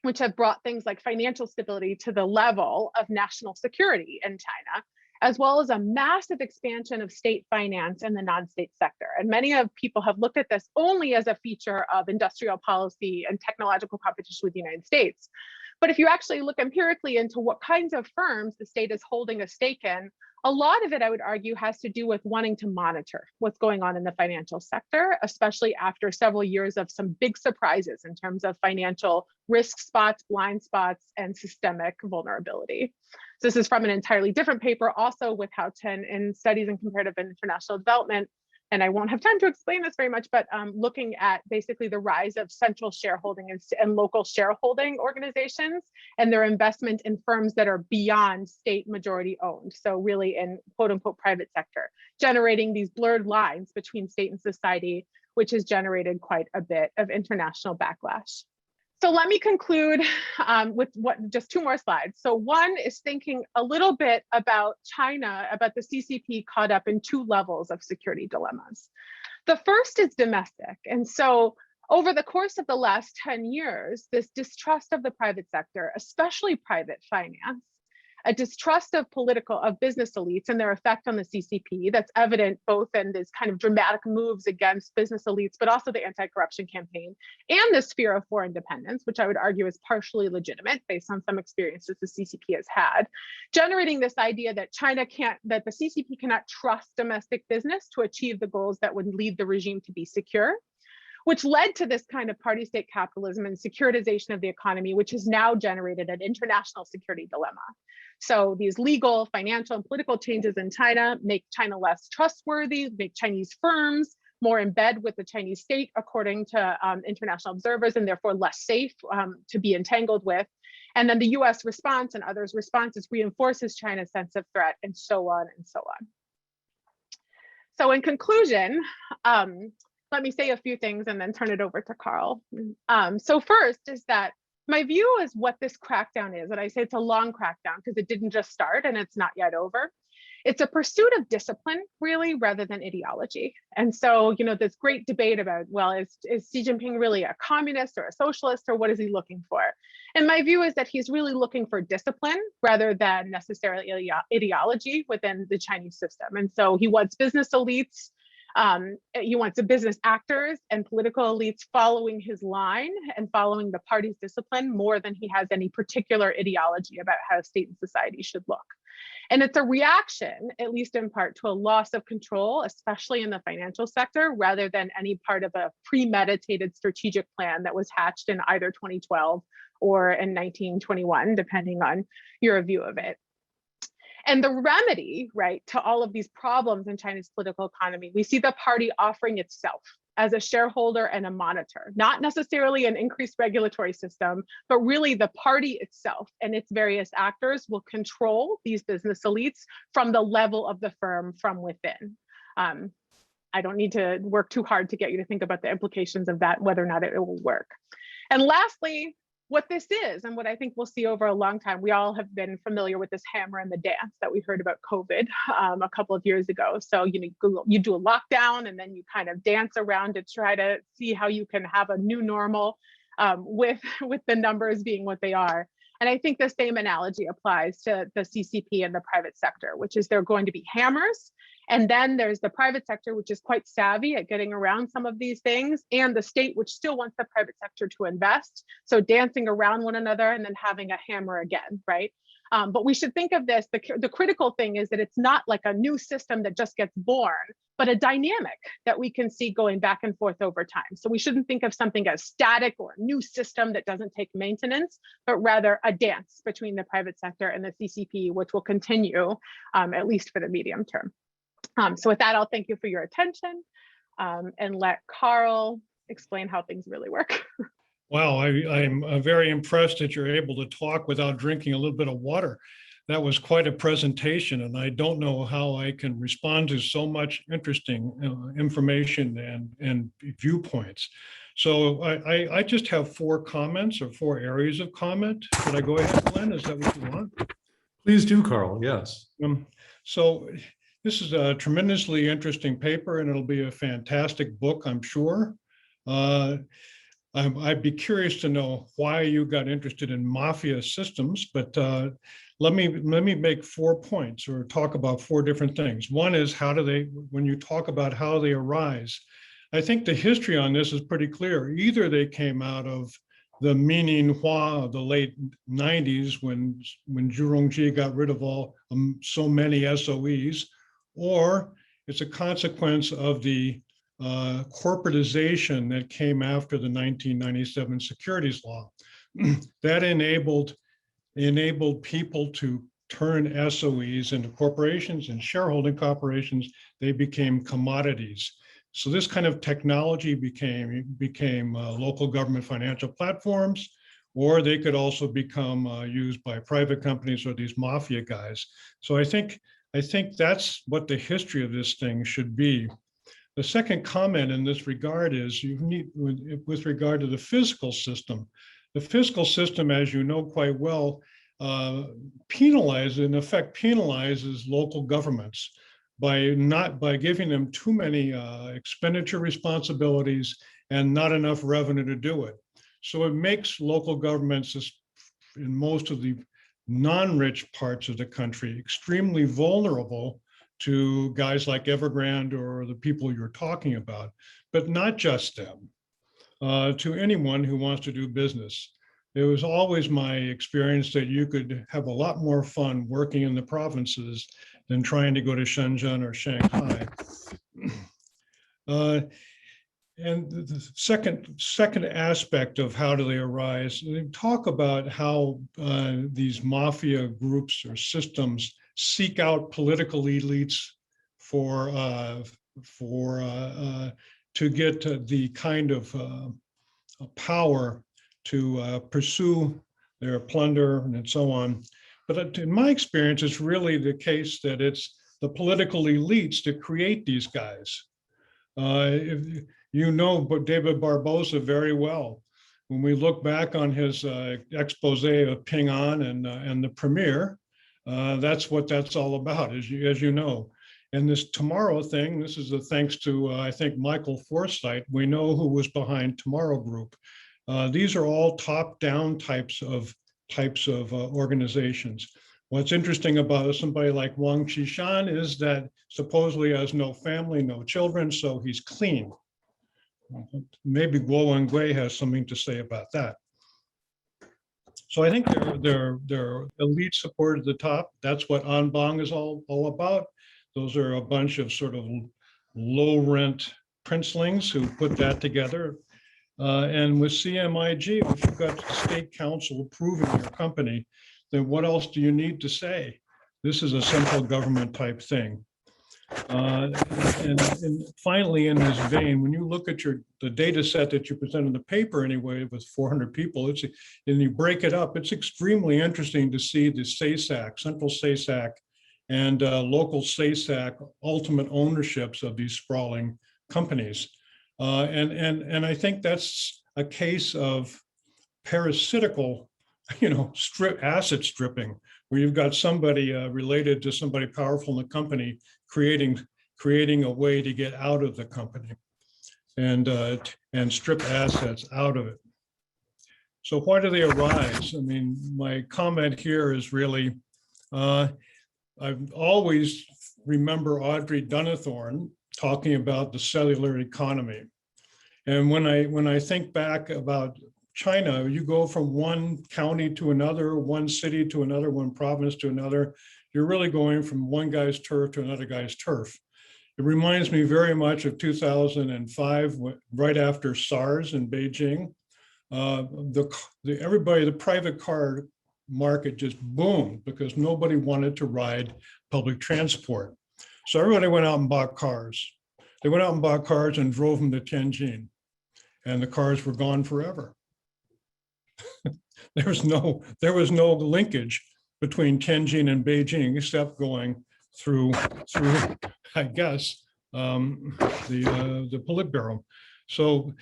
which have brought things like financial stability to the level of national security in China, as well as a massive expansion of state finance in the non-state sector. And many of people have looked at this only as a feature of industrial policy and technological competition with the United States. But if you actually look empirically into what kinds of firms the state is holding a stake in, A lot of it, I would argue, has to do with wanting to monitor what's going on in the financial sector, especially after several years of some big surprises in terms of financial risk spots, blind spots, and systemic vulnerability. So this is from an entirely different paper, also with Chen in Studies in Comparative and International Development. And I won't have time to explain this very much, but looking at basically the rise of central shareholding and local shareholding organizations and their investment in firms that are beyond state majority owned. So really in quote unquote private sector, generating these blurred lines between state and society, which has generated quite a bit of international backlash. So let me conclude with just 2 more slides. So one is thinking a little bit about China, about the CCP caught up in 2 levels of security dilemmas. The first is domestic. And so over the course of the last 10 years, this distrust of the private sector, especially private finance, a distrust of business elites and their effect on the CCP that's evident both in these kind of dramatic moves against business elites, but also the anti-corruption campaign and this fear of foreign dependence, which I would argue is partially legitimate based on some experiences the CCP has had, generating this idea that that the CCP cannot trust domestic business to achieve the goals that would lead the regime to be secure, which led to this kind of party state capitalism and securitization of the economy, which has now generated an international security dilemma. So these legal, financial, and political changes in China make China less trustworthy, make Chinese firms more in bed with the Chinese state, according to international observers, and therefore less safe to be entangled with. And then the US response and others' responses reinforces China's sense of threat, and so on and so on. So in conclusion, let me say a few things and then turn it over to Carl. So first is that my view is what this crackdown is, and I say it's a long crackdown because it didn't just start and it's not yet over. It's a pursuit of discipline, really, rather than ideology. And so, this great debate about, well, is Xi Jinping really a communist or a socialist, or what is he looking for? And my view is that he's really looking for discipline rather than necessarily ideology within the Chinese system. And so he wants business elites, he wants the business actors and political elites following his line and following the party's discipline more than he has any particular ideology about how state and society should look. And it's a reaction, at least in part, to a loss of control, especially in the financial sector, rather than any part of a premeditated strategic plan that was hatched in either 2012 or in 1921, depending on your view of it. And the remedy, right, to all of these problems in China's political economy, we see the party offering itself as a shareholder and a monitor, not necessarily an increased regulatory system, but really the party itself and its various actors will control these business elites from the level of the firm from within. I don't need to work too hard to get you to think about the implications of that, whether or not it will work. And lastly, what this is, and what I think we'll see over a long time, we all have been familiar with this hammer and the dance that we heard about COVID a couple of years ago. So you do a lockdown and then you kind of dance around to try to see how you can have a new normal with the numbers being what they are. And I think the same analogy applies to the CCP and the private sector, which is they're going to be hammers. And then there's the private sector, which is quite savvy at getting around some of these things, and the state, which still wants the private sector to invest. So dancing around one another and then having a hammer again, right? But we should think of this, the critical thing is that it's not like a new system that just gets born, but a dynamic that we can see going back and forth over time. So we shouldn't think of something as static or a new system that doesn't take maintenance, but rather a dance between the private sector and the CCP, which will continue at least for the medium term. So with that, I'll thank you for your attention and let Carl explain how things really work. Wow, I'm very impressed that you're able to talk without drinking a little bit of water. That was quite a presentation, and I don't know how I can respond to so much interesting information and viewpoints. So I just have 4 comments or 4 areas of comment. Should I go ahead, Glenn? Is that what you want? Please do, Carl. Yes. So this is a tremendously interesting paper, and it'll be a fantastic book, I'm sure. I'd be curious to know why you got interested in mafia systems, but let me make 4 points or talk about 4 different things. One is when you talk about how they arise, I think the history on this is pretty clear. Either they came out of the Minihua of the late 90s when Zhurongji got rid of so many SOEs, or it's a consequence of the corporatization that came after the 1997 securities law. That enabled people to turn SOEs into corporations and shareholding corporations. They became commodities. So this kind of technology became local government financial platforms, or they could also become used by private companies or these mafia guys. So I think that's what the history of this thing should be. The second comment in this regard is with regard to the fiscal system. The fiscal system, as you know quite well, penalizes local governments by giving them too many expenditure responsibilities and not enough revenue to do it. So it makes local governments in most of the non-rich parts of the country extremely vulnerable to guys like Evergrande or the people you're talking about, but not just them, to anyone who wants to do business. It was always my experience that you could have a lot more fun working in the provinces than trying to go to Shenzhen or Shanghai. And the second aspect of how do they arise, they talk about how these mafia groups or systems seek out political elites to get the kind of power to pursue their plunder and so on. But in my experience, it's really the case that it's the political elites that create these guys. You know David Barbosa very well. When we look back on his expose of Ping An and the Premier, that's what that's all about, as you know. And this Tomorrow thing, this is thanks to, I think, Michael Forsythe. We know who was behind Tomorrow Group. These are all top-down types of organizations. What's interesting about somebody like Wang Qishan is that supposedly has no family, no children, so he's clean. Maybe Guo Wengui has something to say about that. So I think they're elite support at the top. That's what Anbang is all about. Those are a bunch of sort of low-rent princelings who put that together. And with CMIG, if you've got the state council approving your company, then what else do you need to say? This is a central government type thing. And finally, in this vein, when you look at the data set that you present in the paper anyway, with 400 people, and you break it up, it's extremely interesting to see the SASAC, central SASAC, and local SASAC ultimate ownerships of these sprawling companies. And I think that's a case of parasitical, asset stripping, where you've got somebody related to somebody powerful in the company creating a way to get out of the company and strip assets out of it. So why do they arise? I mean, my comment here is really, I've always remember Audrey Donathorne talking about the cellular economy. And when I think back about China, you go from one county to another, one city to another, one province to another. You're really going from one guy's turf to another guy's turf. It reminds me very much of 2005, right after SARS in Beijing. The private car market just boomed because nobody wanted to ride public transport. So everybody went out and bought cars. They went out and bought cars and drove them to Tianjin, and the cars were gone forever. There was no linkage between Tianjin and Beijing except going through I guess, the Politburo. So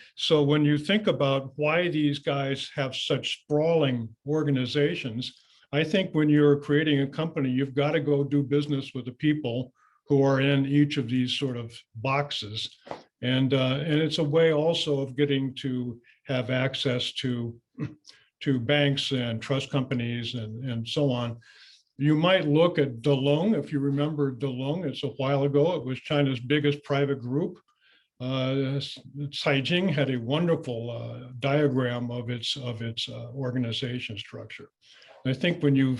when you think about why these guys have such sprawling organizations, I think when you're creating a company, you've got to go do business with the people who are in each of these sort of boxes. And it's a way also of getting to have access to banks and trust companies and so on. You might look at Delong, if you remember Delong, it's a while ago, it was China's biggest private group. Caijing had a wonderful diagram of its organization structure. I think when you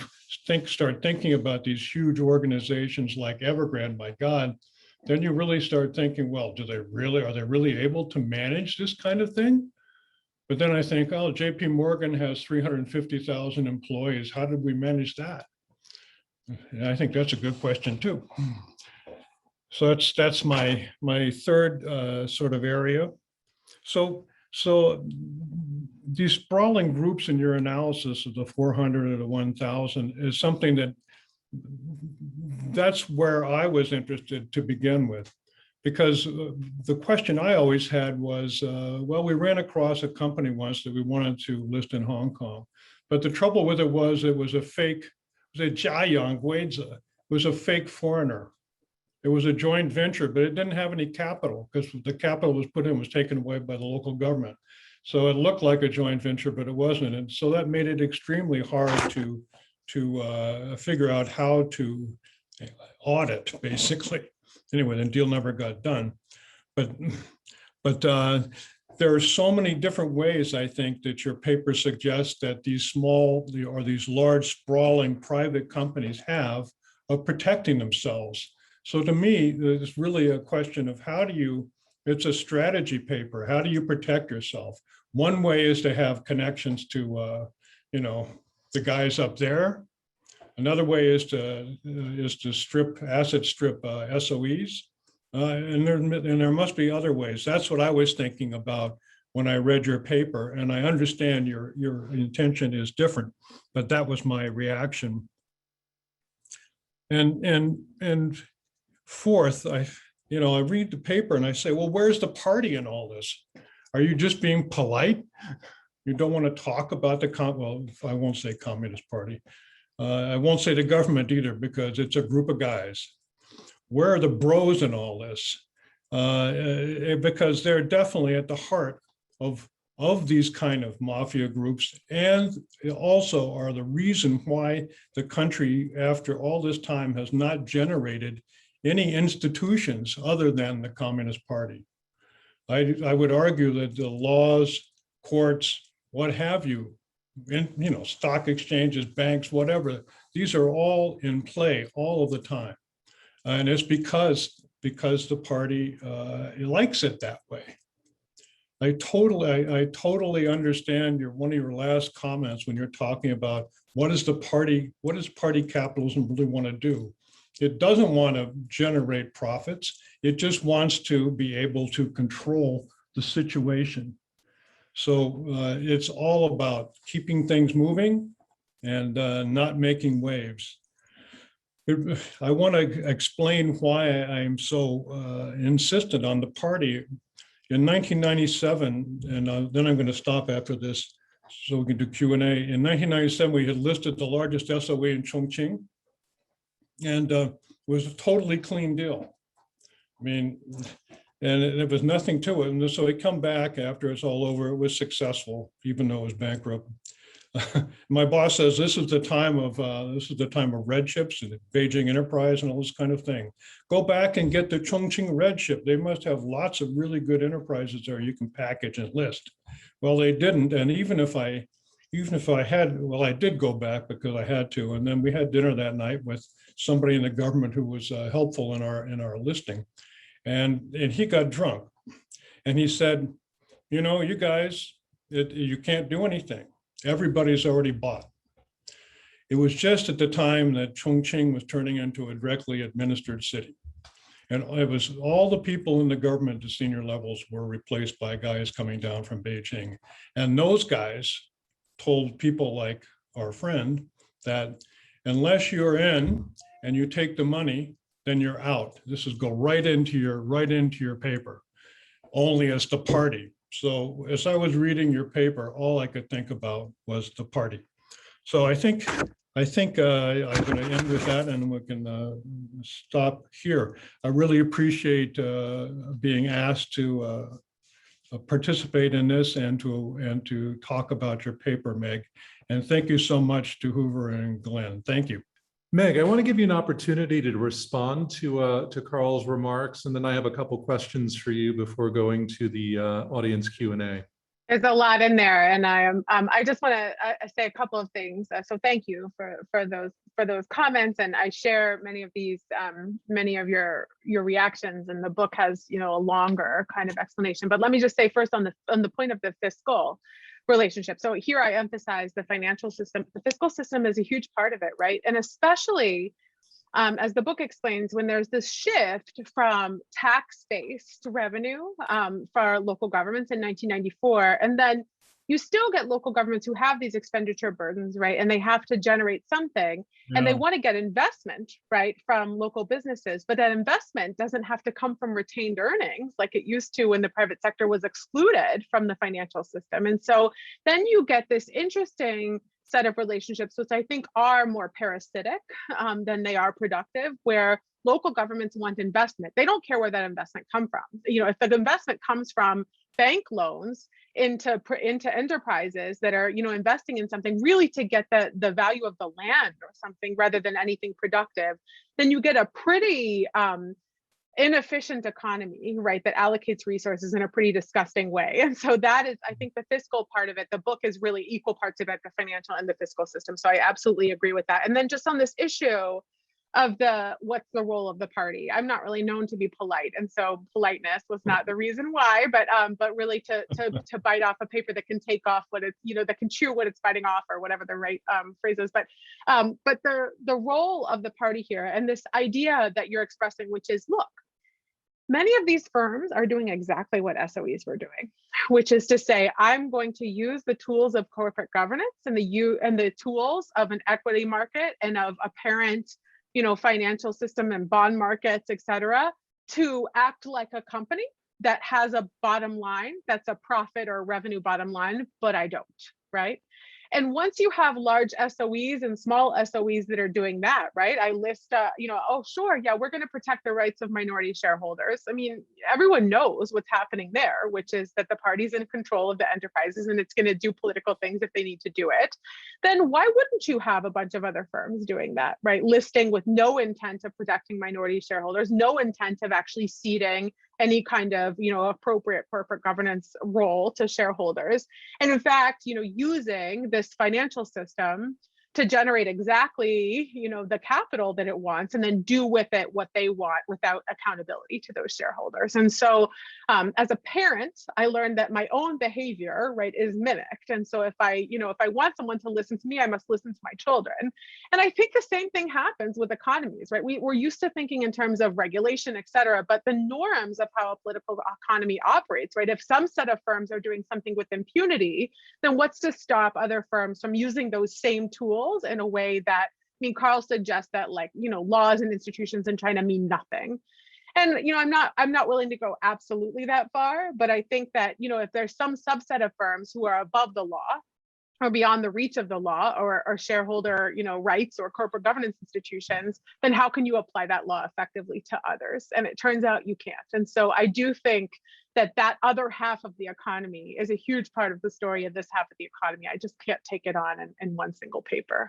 start thinking about these huge organizations like Evergrande, my God, then you really start thinking, well, are they really able to manage this kind of thing? But then I think, oh, JP Morgan has 350,000 employees. How did we manage that? And I think that's a good question too. So that's my third sort of area. So these sprawling groups in your analysis of the 400 or the 1,000 is something that's where I was interested to begin with. Because the question I always had was, well, we ran across a company once that we wanted to list in Hong Kong. But the trouble with it was a fake, it was a Jiayang Guizi, it was a fake foreigner. It was a joint venture, but it didn't have any capital because the capital was taken away by the local government. So it looked like a joint venture, but it wasn't. And so that made it extremely hard to figure out how to audit, basically. Anyway, the deal never got done. But there are so many different ways, I think, that your paper suggests that these small or these large, sprawling private companies have of protecting themselves. So to me, it's really a question of it's a strategy paper. How do you protect yourself? One way is to have connections to, the guys up there. Another way is to asset strip SOEs. And there must be other ways. That's what I was thinking about when I read your paper. And I understand your intention is different, but that was my reaction. And fourth, I read the paper and I say, well, where's the party in all this? Are you just being polite? You don't want to talk about I won't say Communist Party. I won't say the government either, because it's a group of guys. Where are the bros in all this? Because they're definitely at the heart of these kind of mafia groups, and also are the reason why the country, after all this time, has not generated any institutions other than the Communist Party. I would argue that the laws, courts, what have you, stock exchanges, banks, whatever, these are all in play all of the time. And it's because the party likes it that way. I totally understand one of your last comments when you're talking about what does party capitalism really want to do? It doesn't want to generate profits. It just wants to be able to control the situation. So it's all about keeping things moving and not making waves. I want to explain why I'm so insistent on the party. In 1997, and then I'm going to stop after this so we can do Q&A. In 1997, we had listed the largest SOE in Chongqing, and it was a totally clean deal. I mean, and there was nothing to it. And so we come back after it's all over. It was successful, even though it was bankrupt. My boss says this is the time of red chips and Beijing Enterprise and all this kind of thing. Go back and get the Chongqing red chip. They must have lots of really good enterprises there you can package and list. Well, they didn't. And even if I had, well, I did go back because I had to. And then we had dinner that night with somebody in the government who was helpful in our listing. And he got drunk. And he said, you guys, you can't do anything. Everybody's already bought. It was just at the time that Chongqing was turning into a directly administered city. And it was all the people in the government at senior levels were replaced by guys coming down from Beijing. And those guys told people like our friend that unless you're in and you take the money, then you're out. This is go right into your paper, only as the party. So as I was reading your paper, all I could think about was the party. So I think I'm going to end with that, and we can stop here. I really appreciate being asked to participate in this and to talk about your paper, Meg. And thank you so much to Hoover and Glenn. Thank you. Meg, I want to give you an opportunity to respond to Carl's remarks, and then I have a couple questions for you before going to the audience Q&A. There's a lot in there, and I just want to say a couple of things. So thank you for those comments, and I share many of these, many of your reactions. And the book has a longer kind of explanation. But let me just say first on the point of the fiscal relationship. So here I emphasize the financial system. The fiscal system is a huge part of it, right? And especially as the book explains, when there's this shift from tax-based revenue for local governments in 1994, and then you still get local governments who have these expenditure burdens, right? And they have to generate something, and they want to get investment, right, from local businesses. But that investment doesn't have to come from retained earnings like it used to when the private sector was excluded from the financial system. And so then you get this interesting set of relationships, which I think are more parasitic than they are productive, where local governments want investment. They don't care where that investment comes from. If the investment comes from bank loans into enterprises that are investing in something really to get the value of the land or something rather than anything productive, then you get a pretty inefficient economy, right, that allocates resources in a pretty disgusting way. And so that is, I think, the fiscal part of it. The book is really equal parts about the financial and the fiscal system. So I absolutely agree with that. And then just on this issue of what's the role of the party, I'm not really known to be polite, and so politeness was not the reason why, but really to bite off a paper that can take off what it's that can chew what it's biting off, or whatever the right phrase is. But the role of the party here, and this idea that you're expressing, which is, look, many of these firms are doing exactly what SOEs were doing, which is to say, I'm going to use the tools of corporate governance and the tools of an equity market and of a parent, financial system and bond markets, et cetera, to act like a company that has a bottom line, that's a profit or revenue bottom line, but I don't, right? And once you have large SOEs and small SOEs that are doing that, right? I list, oh, sure, yeah, we're going to protect the rights of minority shareholders. I mean, everyone knows what's happening there, which is that the party's in control of the enterprises and it's going to do political things if they need to do it. Then why wouldn't you have a bunch of other firms doing that, right? Listing with no intent of protecting minority shareholders, no intent of actually ceding any kind of appropriate corporate governance role to shareholders, and in fact using this financial system to generate exactly the capital that it wants, and then do with it what they want without accountability to those shareholders. And so as a parent, I learned that my own behavior, right, is mimicked. And so if I want someone to listen to me, I must listen to my children. And I think the same thing happens with economies, right? We're used to thinking in terms of regulation, et cetera, but the norms of how a political economy operates, right? If some set of firms are doing something with impunity, then what's to stop other firms from using those same tools in a way that, Carl suggests that laws and institutions in China mean nothing. And I'm not willing to go absolutely that far, but I think that if there's some subset of firms who are above the law or beyond the reach of the law, or shareholder rights or corporate governance institutions, then how can you apply that law effectively to others? And it turns out you can't. And so I do think that other half of the economy is a huge part of the story of this half of the economy. I just can't take it on in one single paper.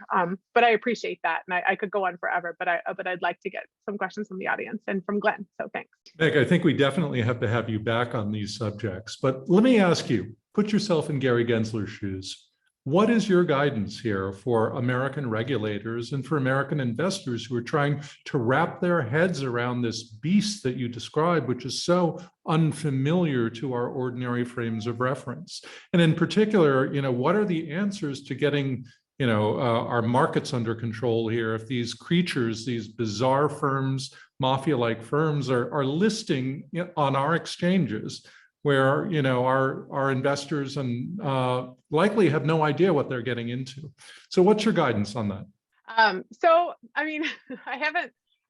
But I appreciate that, and I could go on forever. But I'd like to get some questions from the audience and from Glenn. So thanks. Meg, I think we definitely have to have you back on these subjects. But let me ask you: put yourself in Gary Gensler's shoes. What is your guidance here for American regulators and for American investors who are trying to wrap their heads around this beast that you described, which is so unfamiliar to our ordinary frames of reference? And in particular, what are the answers to getting our markets under control here if these creatures, these bizarre firms, mafia-like firms, are listing on our exchanges, where our investors and likely have no idea what they're getting into? So what's your guidance on that? So I mean, I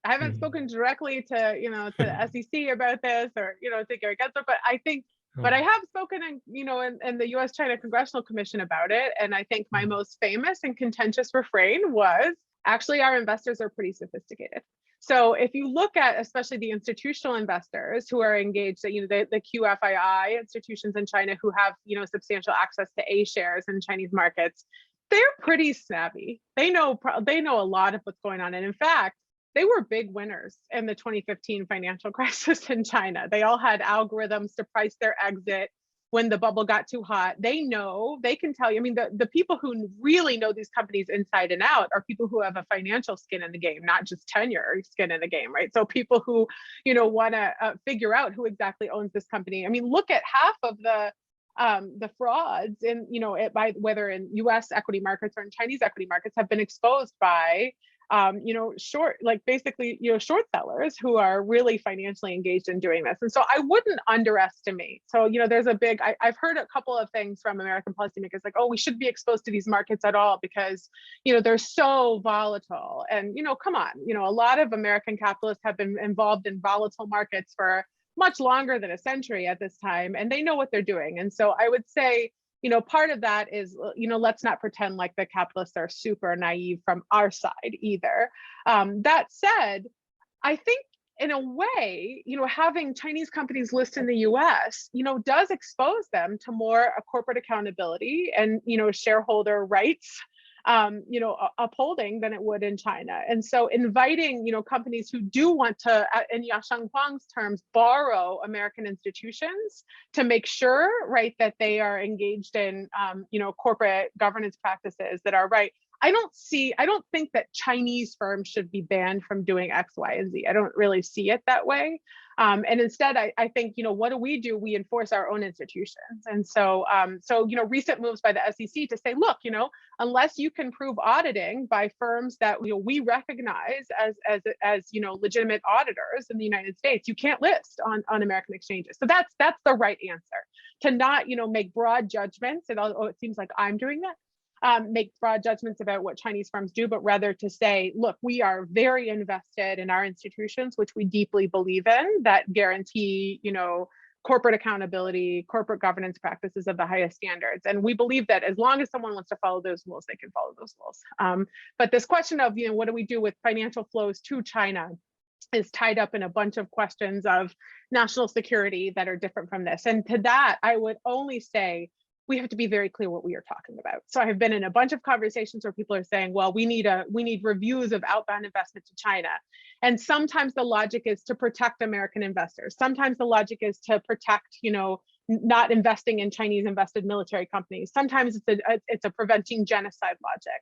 haven't spoken directly to to the SEC about this, or to Gary Gensler, but I think, but I have spoken in the U.S.-China Congressional Commission about it, and I think my most famous and contentious refrain was, actually, our investors are pretty sophisticated. So if you look at especially the institutional investors who are engaged, the QFII institutions in China who have substantial access to A shares in Chinese markets, they're pretty snappy. They know a lot of what's going on. And in fact, they were big winners in the 2015 financial crisis in China. They all had algorithms to price their exit when the bubble got too hot. They know, they can tell you. I mean, the people who really know these companies inside and out are people who have a financial skin in the game, not just tenure skin in the game, right? So people who, want to figure out who exactly owns this company. I mean, look at half of the frauds in, whether in US equity markets or in Chinese equity markets have been exposed by short sellers who are really financially engaged in doing this. And so I wouldn't underestimate. So, there's a big, I've heard a couple of things from American policymakers like, oh, we shouldn't be exposed to these markets at all because, they're so volatile. And, come on, a lot of American capitalists have been involved in volatile markets for much longer than a century at this time, and they know what they're doing. And so I would say, part of that is, let's not pretend like the capitalists are super naive from our side either. That said, I think in a way, having Chinese companies list in the US, does expose them to more corporate accountability and, shareholder rights, upholding than it would in China. And so inviting, companies who do want to, in Yasheng Huang's terms, borrow American institutions to make sure, right, that they are engaged in, corporate governance practices that are right. I don't think that Chinese firms should be banned from doing X, Y, and Z. I don't really see it that way. And instead, I think, what do? We enforce our own institutions. And so, recent moves by the SEC to say, look, unless you can prove auditing by firms that we recognize as legitimate auditors in the United States, you can't list on American exchanges. So that's the right answer. To not, make broad judgments. And it seems like I'm doing that. Make broad judgments about what Chinese firms do, but rather to say, look, we are very invested in our institutions, which we deeply believe in, that guarantee, corporate accountability, corporate governance practices of the highest standards. And we believe that as long as someone wants to follow those rules, they can follow those rules. But this question of, what do we do with financial flows to China is tied up in a bunch of questions of national security that are different from this. And to that, I would only say, we have to be very clear what we are talking about. So I have been in a bunch of conversations where people are saying, well, we need reviews of outbound investment to China. And sometimes the logic is to protect American investors. Sometimes the logic is to protect, not investing in Chinese invested military companies. Sometimes it's a preventing genocide logic.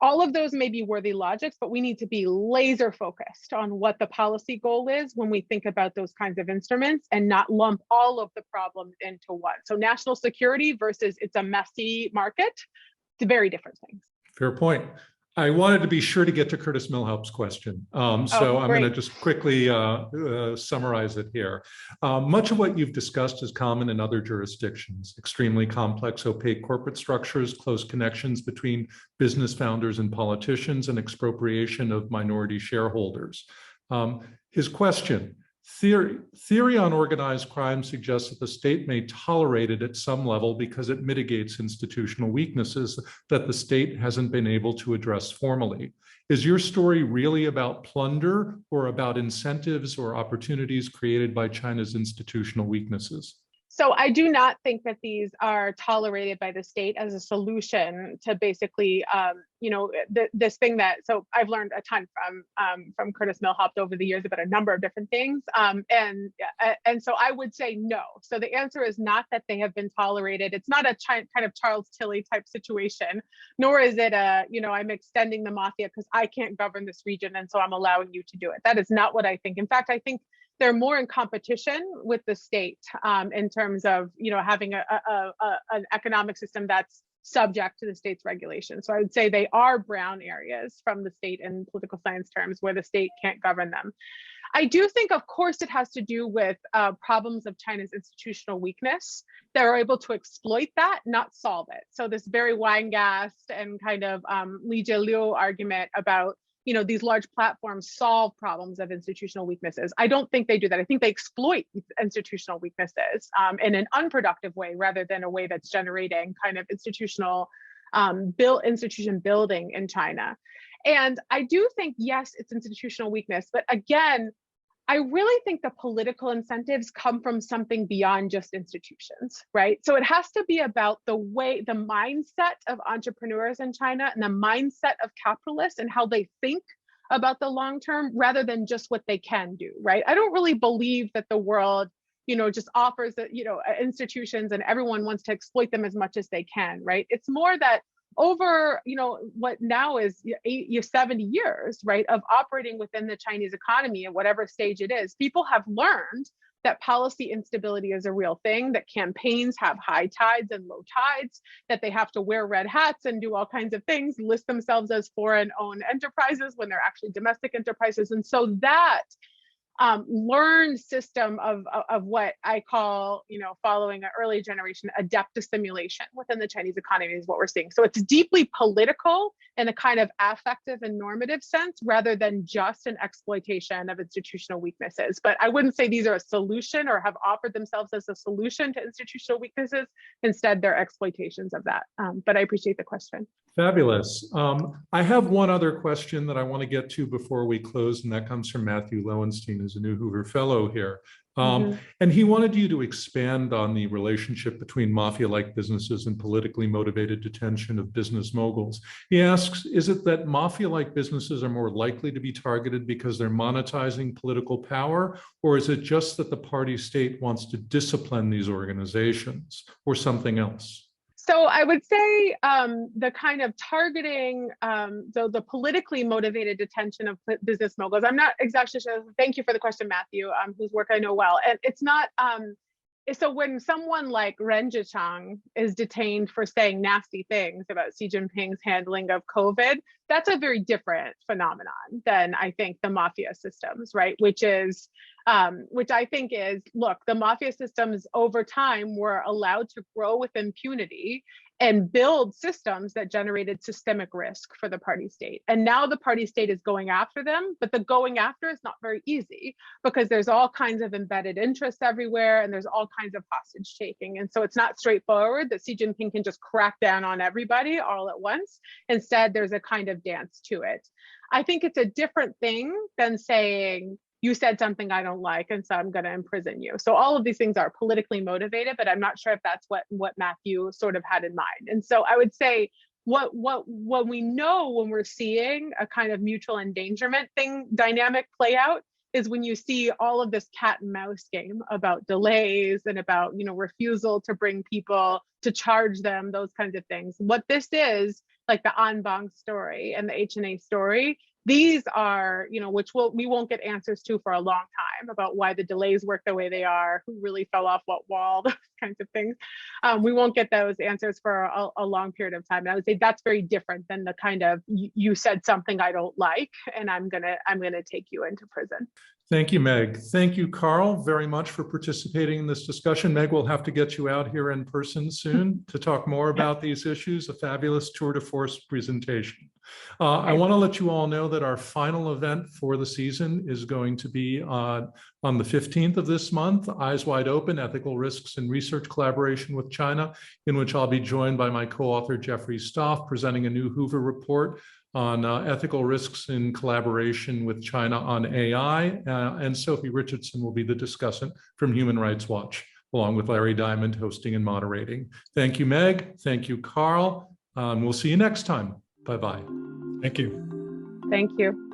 All of those may be worthy logics, but we need to be laser focused on what the policy goal is when we think about those kinds of instruments and not lump all of the problems into one. So national security versus it's a messy market, it's very different things. Fair point. I wanted to be sure to get to Curtis Millhop's question. I'm going to just quickly summarize it here. Much of what you've discussed is common in other jurisdictions: extremely complex, opaque corporate structures, close connections between business founders and politicians, and expropriation of minority shareholders. His question: Theory on organized crime suggests that the state may tolerate it at some level because it mitigates institutional weaknesses that the state hasn't been able to address formally. Is your story really about plunder or about incentives or opportunities created by China's institutional weaknesses? So I do not think that these are tolerated by the state as a solution to basically, this thing that, so I've learned a ton from Curtis Millhop over the years about a number of different things. And so I would say no. So the answer is not that they have been tolerated. It's not a kind of Charles Tilley type situation, nor is it I'm extending the mafia because I can't govern this region and so I'm allowing you to do it. That is not what I think. In fact, I think they're more in competition with the state in terms of having an economic system that's subject to the state's regulation. So I would say they are brown areas from the state in political science terms where the state can't govern them. I do think, of course, it has to do with problems of China's institutional weakness. They're able to exploit that, not solve it. So this Barry Weingast and kind of Li Jieliu argument about these large platforms solve problems of institutional weaknesses. I don't think they do that. I think they exploit institutional weaknesses in an unproductive way rather than a way that's generating kind of institution building in China. And I do think, yes, it's institutional weakness, but again, I really think the political incentives come from something beyond just institutions, right? So it has to be about the mindset of entrepreneurs in China and the mindset of capitalists and how they think about the long term rather than just what they can do, right? I don't really believe that the world, just offers that, institutions and everyone wants to exploit them as much as they can, right? It's more that over, what now is 70 years, right, of operating within the Chinese economy at whatever stage it is, people have learned that policy instability is a real thing, that campaigns have high tides and low tides, that they have to wear red hats and do all kinds of things, list themselves as foreign-owned enterprises when they're actually domestic enterprises. And so that learned system of what I call, following an early generation, adept assimilation within the Chinese economy is what we're seeing. So it's deeply political in a kind of affective and normative sense, rather than just an exploitation of institutional weaknesses. But I wouldn't say these are a solution or have offered themselves as a solution to institutional weaknesses. Instead, they're exploitations of that. But I appreciate the question. Fabulous. I have one other question that I want to get to before we close, and that comes from Matthew Lowenstein, who's a new Hoover Fellow here. And he wanted you to expand on the relationship between mafia-like businesses and politically motivated detention of business moguls. He asks, is it that mafia-like businesses are more likely to be targeted because they're monetizing political power, or is it just that the party state wants to discipline these organizations, or something else? So I would say the kind of targeting, the politically motivated detention of business moguls, I'm not exactly sure. Thank you for the question, Matthew, whose work I know well. And it's not, so when someone like Ren Zhichang is detained for saying nasty things about Xi Jinping's handling of COVID, that's a very different phenomenon than I think the mafia systems, right? Which I think is, look, the mafia systems over time were allowed to grow with impunity and build systems that generated systemic risk for the party state. And now the party state is going after them, but the going after is not very easy because there's all kinds of embedded interests everywhere and there's all kinds of hostage taking. And so it's not straightforward that Xi Jinping can just crack down on everybody all at once. Instead, there's a kind of dance to it. I think it's a different thing than saying, you said something I don't like, and so I'm going to imprison you. So all of these things are politically motivated, but I'm not sure if that's what Matthew sort of had in mind. And so I would say what we know when we're seeing a kind of mutual endangerment dynamic play out is when you see all of this cat and mouse game about delays and about, refusal to bring people, to charge them, those kinds of things. What this is, like the Anbang story and the HNA story, these are, which we won't get answers to for a long time about why the delays work the way they are, who really fell off what wall, those kinds of things. We won't get those answers for a long period of time. And I would say that's very different than the kind of, you said something I don't like, and I'm gonna take you into prison. Thank you, Meg. Thank you, Carl, very much for participating in this discussion. Meg, we'll have to get you out here in person soon to talk more about these issues. A fabulous tour de force presentation. I want to let you all know that our final event for the season is going to be on the 15th of this month, Eyes Wide Open, Ethical Risks and Research Collaboration with China, in which I'll be joined by my co-author, Jeffrey Stoff, presenting a new Hoover report on ethical risks in collaboration with China on AI, and Sophie Richardson will be the discussant from Human Rights Watch, along with Larry Diamond hosting and moderating. Thank you, Meg. Thank you, Carl. We'll see you next time. Bye-bye. Thank you. Thank you.